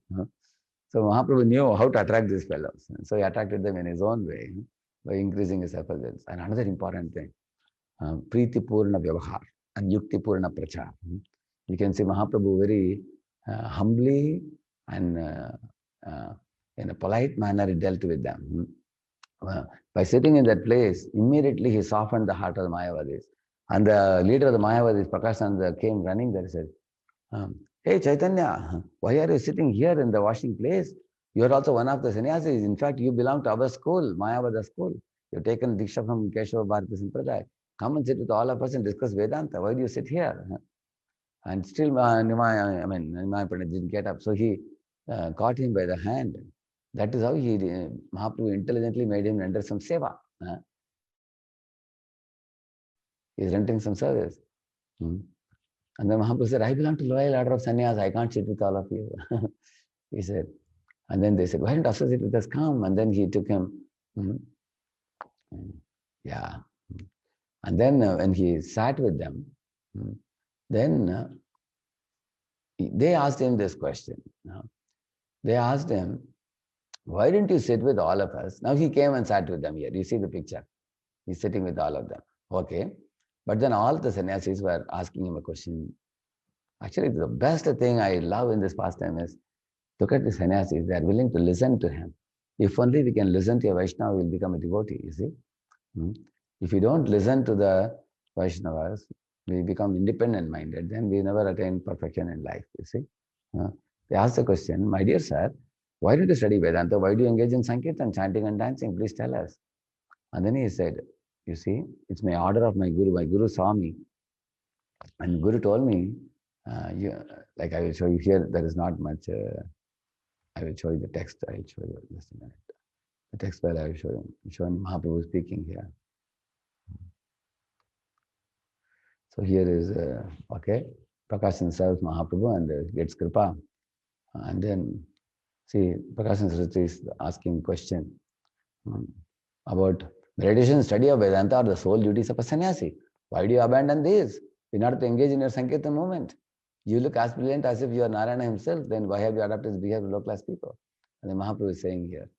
So Mahaprabhu knew how to attract these fellows. And so he attracted them in his own way by increasing his effulgence. And another important thing, Priti Purna Vyavahar and Yukti Purna Prachar. You can see Mahaprabhu very humbly and in a polite manner he dealt with them. By sitting in that place, immediately he softened the heart of the Mayavadis. And the leader of the Mayavadis, Prakashananda, came running there and said, hey Chaitanya, why are you sitting here in the washing place? You are also one of the sannyasis. In fact, you belong to our school, Mayavada school. You've taken Diksha from Keshava Bharati Sampradaya. Come and sit with all of us and discuss Vedanta. Why do you sit here? And still Nimai Pandit didn't get up. So he caught him by the hand. That is how Mahaprabhu intelligently made him render some seva. He's rendering some service. And then Mahaprabhu said, I belong to loyal order of sannyas. I can't sit with all of you. He said, and then they said, why don't you associate with us? Come. And then he took him. Yeah. And then when he sat with them, then they asked him this question. They asked him, why didn't you sit with all of us? Now he came and sat with them here. You see the picture. He's sitting with all of them. Okay. But then all the sannyasis were asking him a question. Actually, the best thing I love in this pastime is, look at the sannyasis. They are willing to listen to him. If only we can listen to a Vaishnava, we will become a devotee, you see. If we don't listen to the Vaishnavas, we become independent-minded, then we never attain perfection in life, you see. They asked the question, my dear sir, why do you study Vedanta? Why do you engage in Sankirtan, chanting and dancing? Please tell us. And then he said, you see, it's my order of my Guru. My Guru saw me. And Guru told me, like I will show you here, there is not much. I will show you the text. I will show you just a minute. The text file I will show you. Showing Mahaprabhu speaking here. So here is, okay, Prakashan serves Mahaprabhu and gets Kripa. And then, see, Prakashan Saraswati is asking question about the traditional study of Vedanta are the sole duties of a sannyasi. Why do you abandon these in order to engage in your Sankirtan movement? You look as brilliant as if you are Narayana himself, then why have you adopted this behavior of low-class people? And then Mahaprabhu is saying here,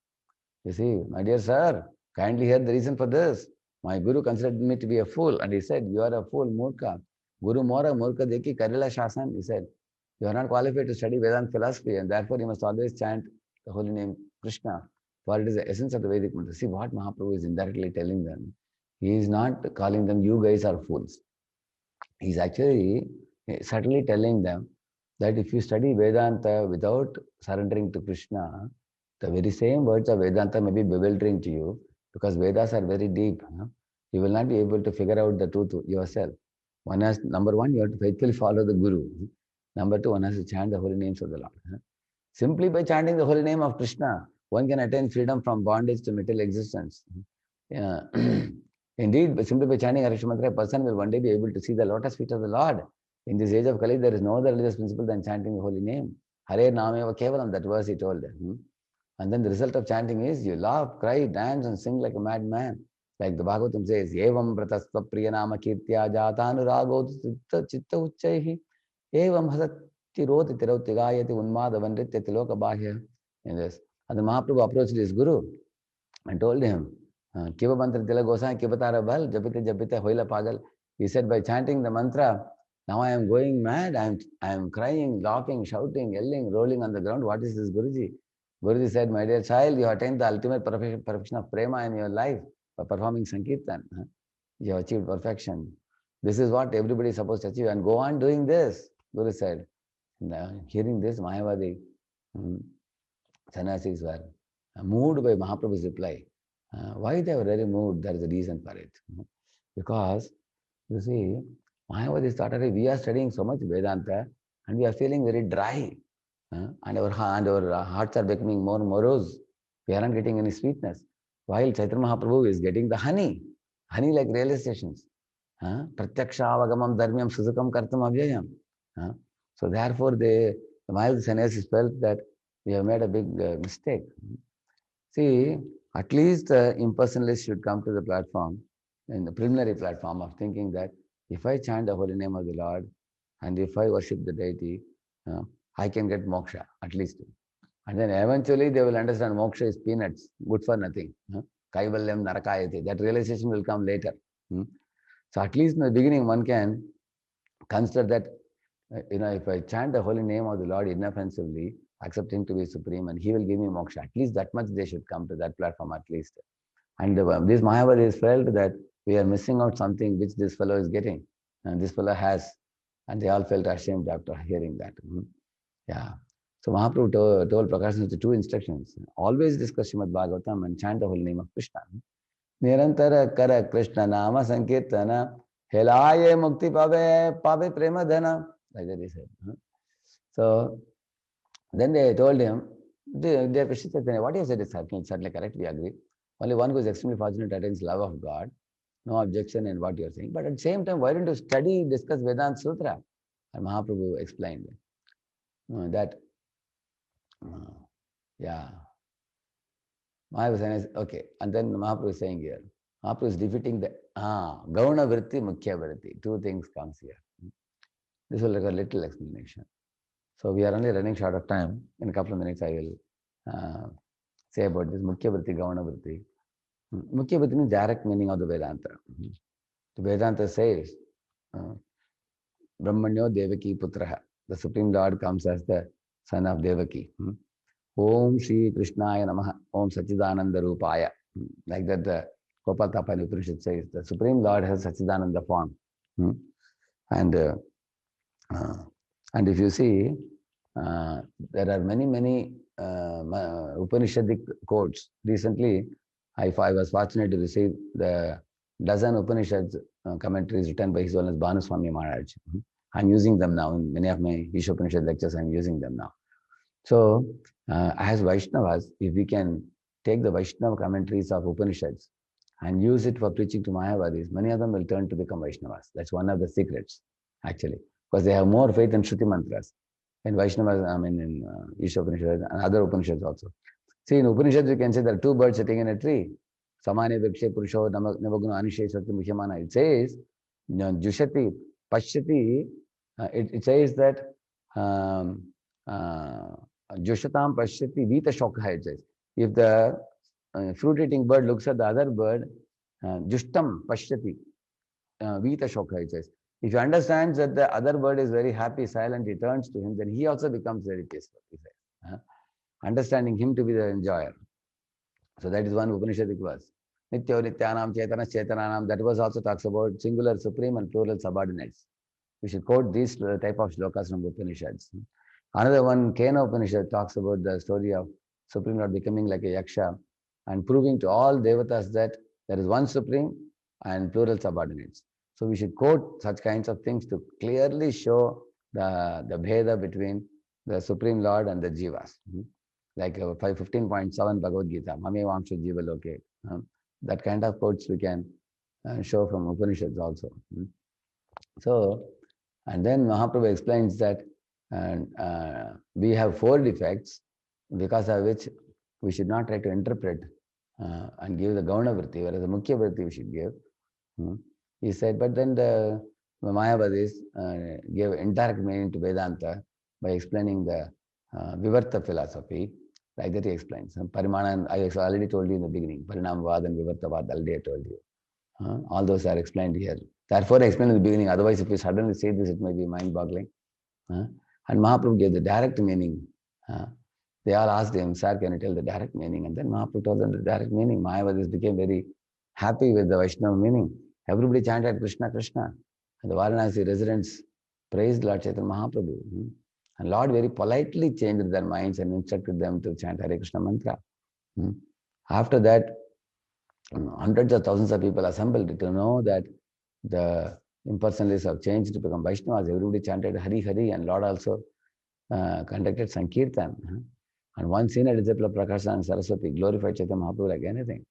you see, my dear sir, kindly hear the reason for this. My Guru considered me to be a fool, and he said, you are a fool, Murkha. Guru Mora Murkha Deki Karila Shasan, he said, you are not qualified to study Vedanta philosophy, and therefore you must always chant the holy name Krishna, for it is the essence of the Vedic mantra. See what Mahaprabhu is indirectly telling them. He is not calling them, you guys are fools. He is actually subtly telling them that if you study Vedanta without surrendering to Krishna, the very same words of Vedanta may be bewildering to you, because Vedas are very deep. You will not be able to figure out the truth yourself. Number one, you have to faithfully follow the Guru. Number two, one has to chant the holy names of the Lord. Simply by chanting the holy name of Krishna, one can attain freedom from bondage to material existence. Indeed, simply by chanting Hare Krishna mantra, a person will one day be able to see the lotus feet of the Lord. In this age of Kali, there is no other religious principle than chanting the holy name. Hare Nameva Kevalam, that verse he told them. And then the result of chanting is you laugh, cry, dance, and sing like a madman. Like the Bhagavatam says, Evam Pratasva Priyanama Kirtya Jatanurago Chitta Uchaihi Evam Hasati Roti Tirauti Gayati Unmada Vandritya Tiloka Bahya. In this. And the Mahaprabhu approached his Guru and told him, Kiva Mantra Tila Gosai Kivatara Bal, Japite Japite Hoila Pagal. He said, by chanting the mantra, now I am going mad. I am crying, laughing, shouting, yelling, rolling on the ground. What is this, Guruji? Guruji said, my dear child, you attained the ultimate perfection of prema in your life by performing Sankirtan. You have achieved perfection. This is what everybody is supposed to achieve. And go on doing this, Guru said. And, hearing this, Mayavadi sannyasis were moved by Mahaprabhu's reply. Why they were very moved? There is a reason for it. Because, you see, Mayavadi started, we are studying so much Vedanta and we are feeling very dry. And our hearts are becoming more morose. We are not getting any sweetness. While Chaitanya Mahaprabhu is getting the honey like realizations. Pratyaksha avagamam dharmyam suzukam kartam abhyayam. So therefore, the Mayavadi sannyasis felt that we have made a big mistake. See, At least the impersonalists should come to the platform, in the preliminary platform of thinking that if I chant the holy name of the Lord and if I worship the deity, uh, I can get moksha, at least. And then eventually they will understand moksha is peanuts, good for nothing. Kaivalyam narakayate. That realization will come later. So at least in the beginning, one can consider that, if I chant the holy name of the Lord inoffensively, accept him to be supreme, and he will give me moksha. At least that much they should come to that platform at least. And these Mayavadis felt that we are missing out something which this fellow is getting, and this fellow has, and they all felt ashamed after hearing that. Yeah. So Mahaprabhu told Prakashananda the two instructions. Always discuss Srimad Bhagavatam and chant the holy name of Krishna. Nirantara kara Krishna nama sankirtana helaye mukti pave prema dhana. Like that he said. So then they told him, their Krishna Chaitanya, what you said is certainly correct, we agree. Only one who is extremely fortunate attains love of God. No objection in what you are saying. But at the same time, why don't you study, discuss Vedanta Sutra? And Mahaprabhu explained that, yeah. Mahavishana is okay. And then Mahaprabhu is saying here, Mahaprabhu is defeating the Gauna Vritti, Mukhya Vritti. Two things comes here. This will require a little explanation. So we are only running short of time. In a couple of minutes, I will say about this Mukhya Vritti, Gauna Vritti. Mukhya Vritti means direct meaning of the Vedanta. The Vedanta says, Brahmanyo Devaki Putraha. The Supreme Lord comes as the son of Devaki. Om Shri Krishnaya Namaha. Om Sachidananda Rupaya. Like that the Gopal Tapani Upanishad says, the Supreme Lord has Sachidananda form. And if you see, there are many Upanishadic quotes. Recently, I was fortunate to receive the dozen Upanishads commentaries written by His Holiness Bhanu Swami Maharaj. I'm using them now in many of my Ishopanishad lectures. I'm using them now. So, as Vaishnavas, if we can take the Vaishnava commentaries of Upanishads and use it for preaching to Mayavadis, many of them will turn to become Vaishnavas. That's one of the secrets, actually, because they have more faith in Shruti mantras. In Vaishnavas, in Ishopanishads and other Upanishads also. See, in Upanishads, you can say there are two birds sitting in a tree. Samane Vikshe Purusho Navaguna Anishe Satyam Muhyamana. It says, Jushati, Pashyati, it says that Jushatam Pashyati Vita Shokha, it says. If the fruit-eating bird looks at the other bird, Jushtam Pashyati Vita Shokha, it says. If he understands that the other bird is very happy, silent, he turns to him, then he also becomes very peaceful, he says. Understanding him to be the enjoyer. So that is one Upanishadic verse. Nityo Nityanam Chetana Chetananam. That verse also talks about singular supreme and plural subordinates. We should quote these type of shlokas from Upanishads. Another one, Kena Upanishad, talks about the story of Supreme Lord becoming like a yaksha and proving to all devatas that there is one supreme and plural subordinates. So we should quote such kinds of things to clearly show the bheda between the Supreme Lord and the jivas. Like 15.7 Bhagavad Gita, Mame Vamsha Jiva Loke. That kind of quotes we can show from Upanishads also. So, and then Mahaprabhu explains that we have four defects because of which we should not try to interpret and give the Gauna Vritti, whereas the Mukhya Vritti we should give. He said, but then the Mayavadis gave indirect meaning to Vedanta by explaining the Vivarta philosophy. Like that he explains. Parimana, I already told you in the beginning, Parinamavad and Vivartavad, already I told you. All those are explained here. Therefore, I explained in the beginning. Otherwise, if we suddenly say this, it may be mind-boggling. And Mahaprabhu gave the direct meaning. They all asked him, sir, can you tell the direct meaning? And then Mahaprabhu told them the direct meaning. Mayavadis became very happy with the Vaishnava meaning. Everybody chanted Krishna, Krishna. And the Varanasi residents praised Lord Chaitanya Mahaprabhu. And Lord very politely changed their minds and instructed them to chant Hare Krishna mantra. After that, hundreds of thousands of people assembled to know that the impersonalists have changed to become Vaishnavas. Everybody chanted Hari Hari, and Lord also conducted Sankirtan. And one senior disciple of Prakashananda and Saraswati glorified Chaitanya Mahaprabhu like anything.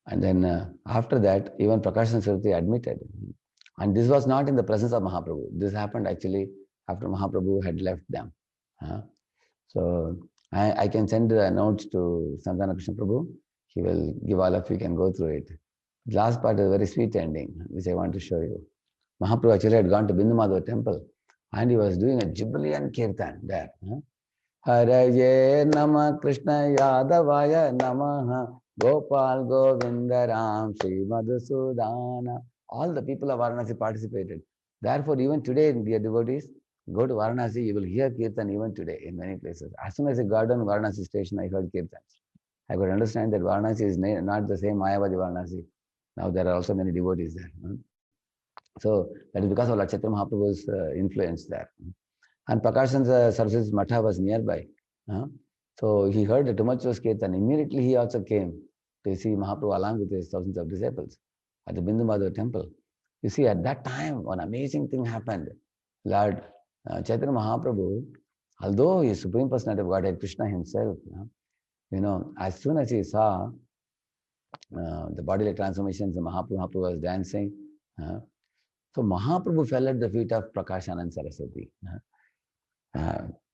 And then after that, even Prakashananda and Saraswati admitted. And this was not in the presence of Mahaprabhu. This happened actually after Mahaprabhu had left them. So I can send the notes to Santana Krishna Prabhu. He will give all of you can go through it. The last part is a very sweet ending, which I want to show you. Mahaprabhu actually had gone to Bindu Madhava temple and he was doing a Jubilean Kirtan there. Haraye Nama Krishna Yadavaya Namaha Gopal Govinda Ram Sri Madhusudana. All the people of Varanasi participated. Therefore, even today, dear devotees, go to Varanasi, you will hear Kirtan even today in many places. As soon as I got on Varanasi station, I heard Kirtans. I could understand that Varanasi is not the same Mayavadi Varanasi. Now there are also many devotees there. So that is because of Lord Chaitanya Mahaprabhu's influence there. And Prakashananda Saraswati's Matha was nearby. So he heard the tumultuous Kirtan. Immediately he also came to see Mahaprabhu along with his thousands of disciples at the Bindu Madhava temple. You see, at that time, one amazing thing happened. Lord Chaitanya Mahaprabhu, although he is Supreme Personality of Godhead, Krishna himself, as soon as he saw the bodily transformations, Mahaprabhu was dancing. So Mahaprabhu fell at the feet of Prakashananda Saraswati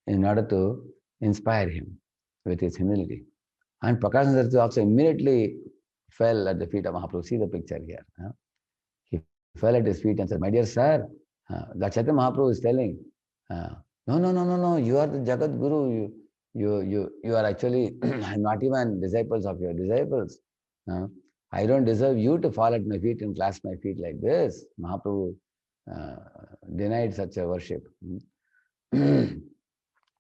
in order to inspire him with his humility. And Prakashananda Saraswati also immediately fell at the feet of Mahaprabhu. See the picture here. He fell at his feet and said, "My dear sir, the Chaitanya Mahaprabhu is telling, no, you are the Jagat Guru. You are actually not even disciples of your disciples. I don't deserve you to fall at my feet and clasp my feet like this." Mahaprabhu denied such a worship. Then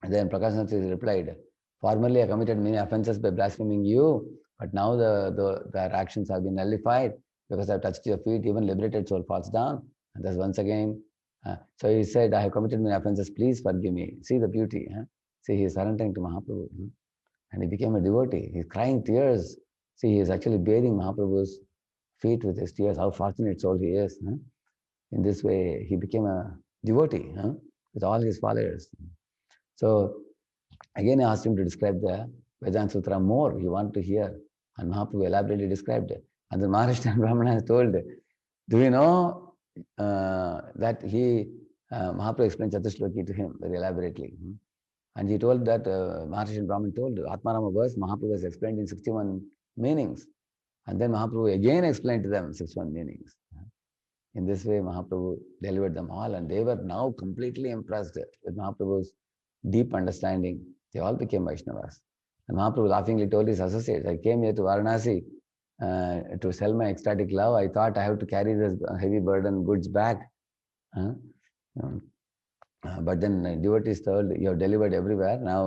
Prakashananda replied, "Formerly I committed many offenses by blaspheming you, but now their actions have been nullified because I've touched your feet, even liberated soul falls down." And thus once again, so he said, "I have committed many offenses, please forgive me." See the beauty. See, he is surrendering to Mahaprabhu. And he became a devotee. He's crying tears. See, he is actually bathing Mahaprabhu's feet with his tears. How fortunate soul he is. In this way, he became a devotee with all his followers. So again, I asked him to describe the Vedanta Sutra more. He wanted to hear. And Mahaprabhu elaborately described it. And the Maharashtra Brahmana told, "Do you know that Mahaprabhu explained Chatusloki to him very elaborately." And he told that Maharashtra Brahman told Atmarama verse, Mahaprabhu has explained in 61 meanings. And then Mahaprabhu again explained to them 61 meanings. In this way, Mahaprabhu delivered them all, and they were now completely impressed with Mahaprabhu's deep understanding. They all became Vaishnavas. And Mahaprabhu laughingly told his associates, "I came here to Varanasi to sell my ecstatic love. I thought I have to carry this heavy burden goods back. But then devotees told, you have delivered everywhere. Now,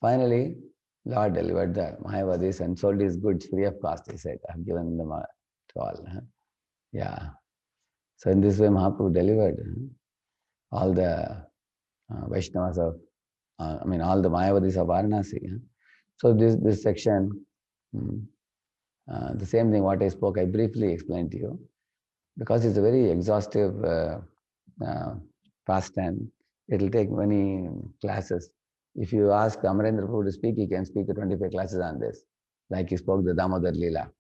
finally, Lord delivered the Mayavadis and sold his goods free of cost," he said. "I have given them to all." Yeah. So in this way, Mahaprabhu delivered all the Vaishnavas of, all the Mayavadis of Varanasi. So this section, the same thing what I spoke, I briefly explained to you, because it's a very exhaustive pastime. It will take many classes. If you ask Amarendra Prabhu to speak, he can speak 25 classes on this, like he spoke the Damodar Leela.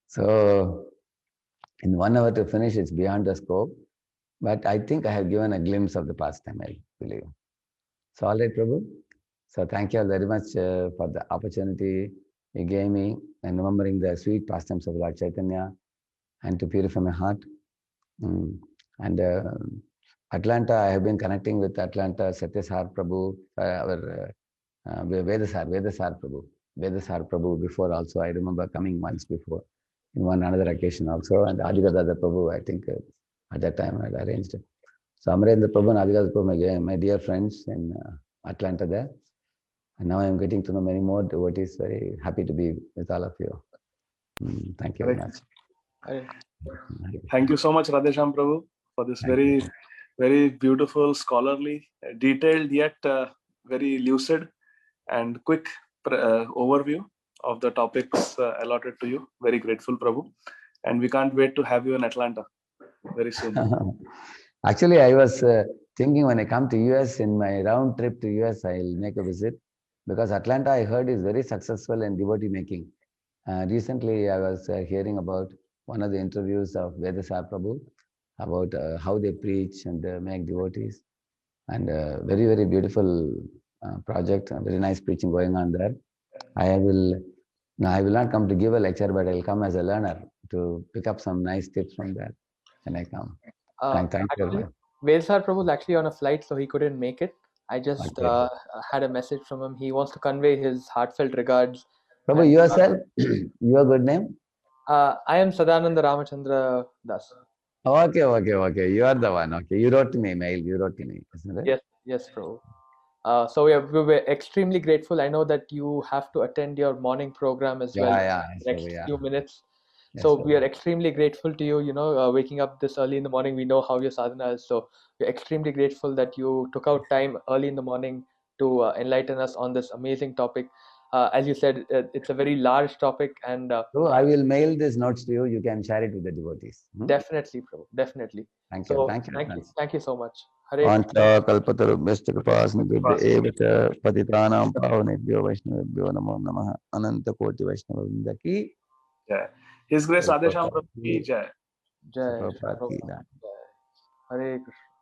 So in 1 hour to finish, it's beyond the scope. But I think I have given a glimpse of the pastime, I believe. So all right, Prabhu. So thank you all very much for the opportunity you gave me and remembering the sweet pastimes of Lord Chaitanya and to purify my heart. And Atlanta, I have been connecting with Atlanta, Satyasar Prabhu, our Vedasar Prabhu before also. I remember coming once before in one another occasion also. And Adigadada Prabhu, I think at that time I had arranged it. So Amarendra Prabhu and Adigadada Prabhu, my dear friends in Atlanta there. And now I'm getting to know many more devotees. Very happy to be with all of you. Thank you very much. Thank you so much, Radhesham Prabhu, for this very, very beautiful, scholarly, detailed yet very lucid and quick overview of the topics allotted to you. Very grateful, Prabhu. And we can't wait to have you in Atlanta very soon. Actually, I was thinking when I come to US, in my round trip to US, I'll make a visit, because Atlanta, I heard, is very successful in devotee making. Recently, I was hearing about one of the interviews of Vedasar Prabhu about how they preach and make devotees. And very, very beautiful project, a very nice preaching going on there. I will not come to give a lecture, but I will come as a learner to pick up some nice tips from there when I come. Thank you very Actually, much. Velsar Prabhu is actually on a flight, so he couldn't make it. I just Okay. had a message from him. He wants to convey his heartfelt regards. Prabhu, And, yourself, your good name? I am Sadananda Ramachandra Das. Okay. You are the one. Okay. You wrote me mail. You wrote to me, isn't it? Yes, Prabhu. So we were extremely grateful. I know that you have to attend your morning program as well next few minutes. Yes, So sir. we are extremely grateful to you, waking up this early in the morning. We know how your sadhana is. So we're extremely grateful that you took out time early in the morning to enlighten us on this amazing topic. As you said, it's a very large topic, and So I will mail these notes to you. You can share it with the devotees. definitely, Prabhu, definitely. Thank you. So Thank you. thank you so much. Hare कल्पतरुभ्यश्च कृपासिन्धुभ्य एव च पतितानां पावनेभ्यो वैष्णवेभ्यो नमो नमः अनंत कोटि वैष्णववृंद की जय. His Grace Adesham Prabhu ki jai. Jai. Prabhupada की जय. Hare Krishna.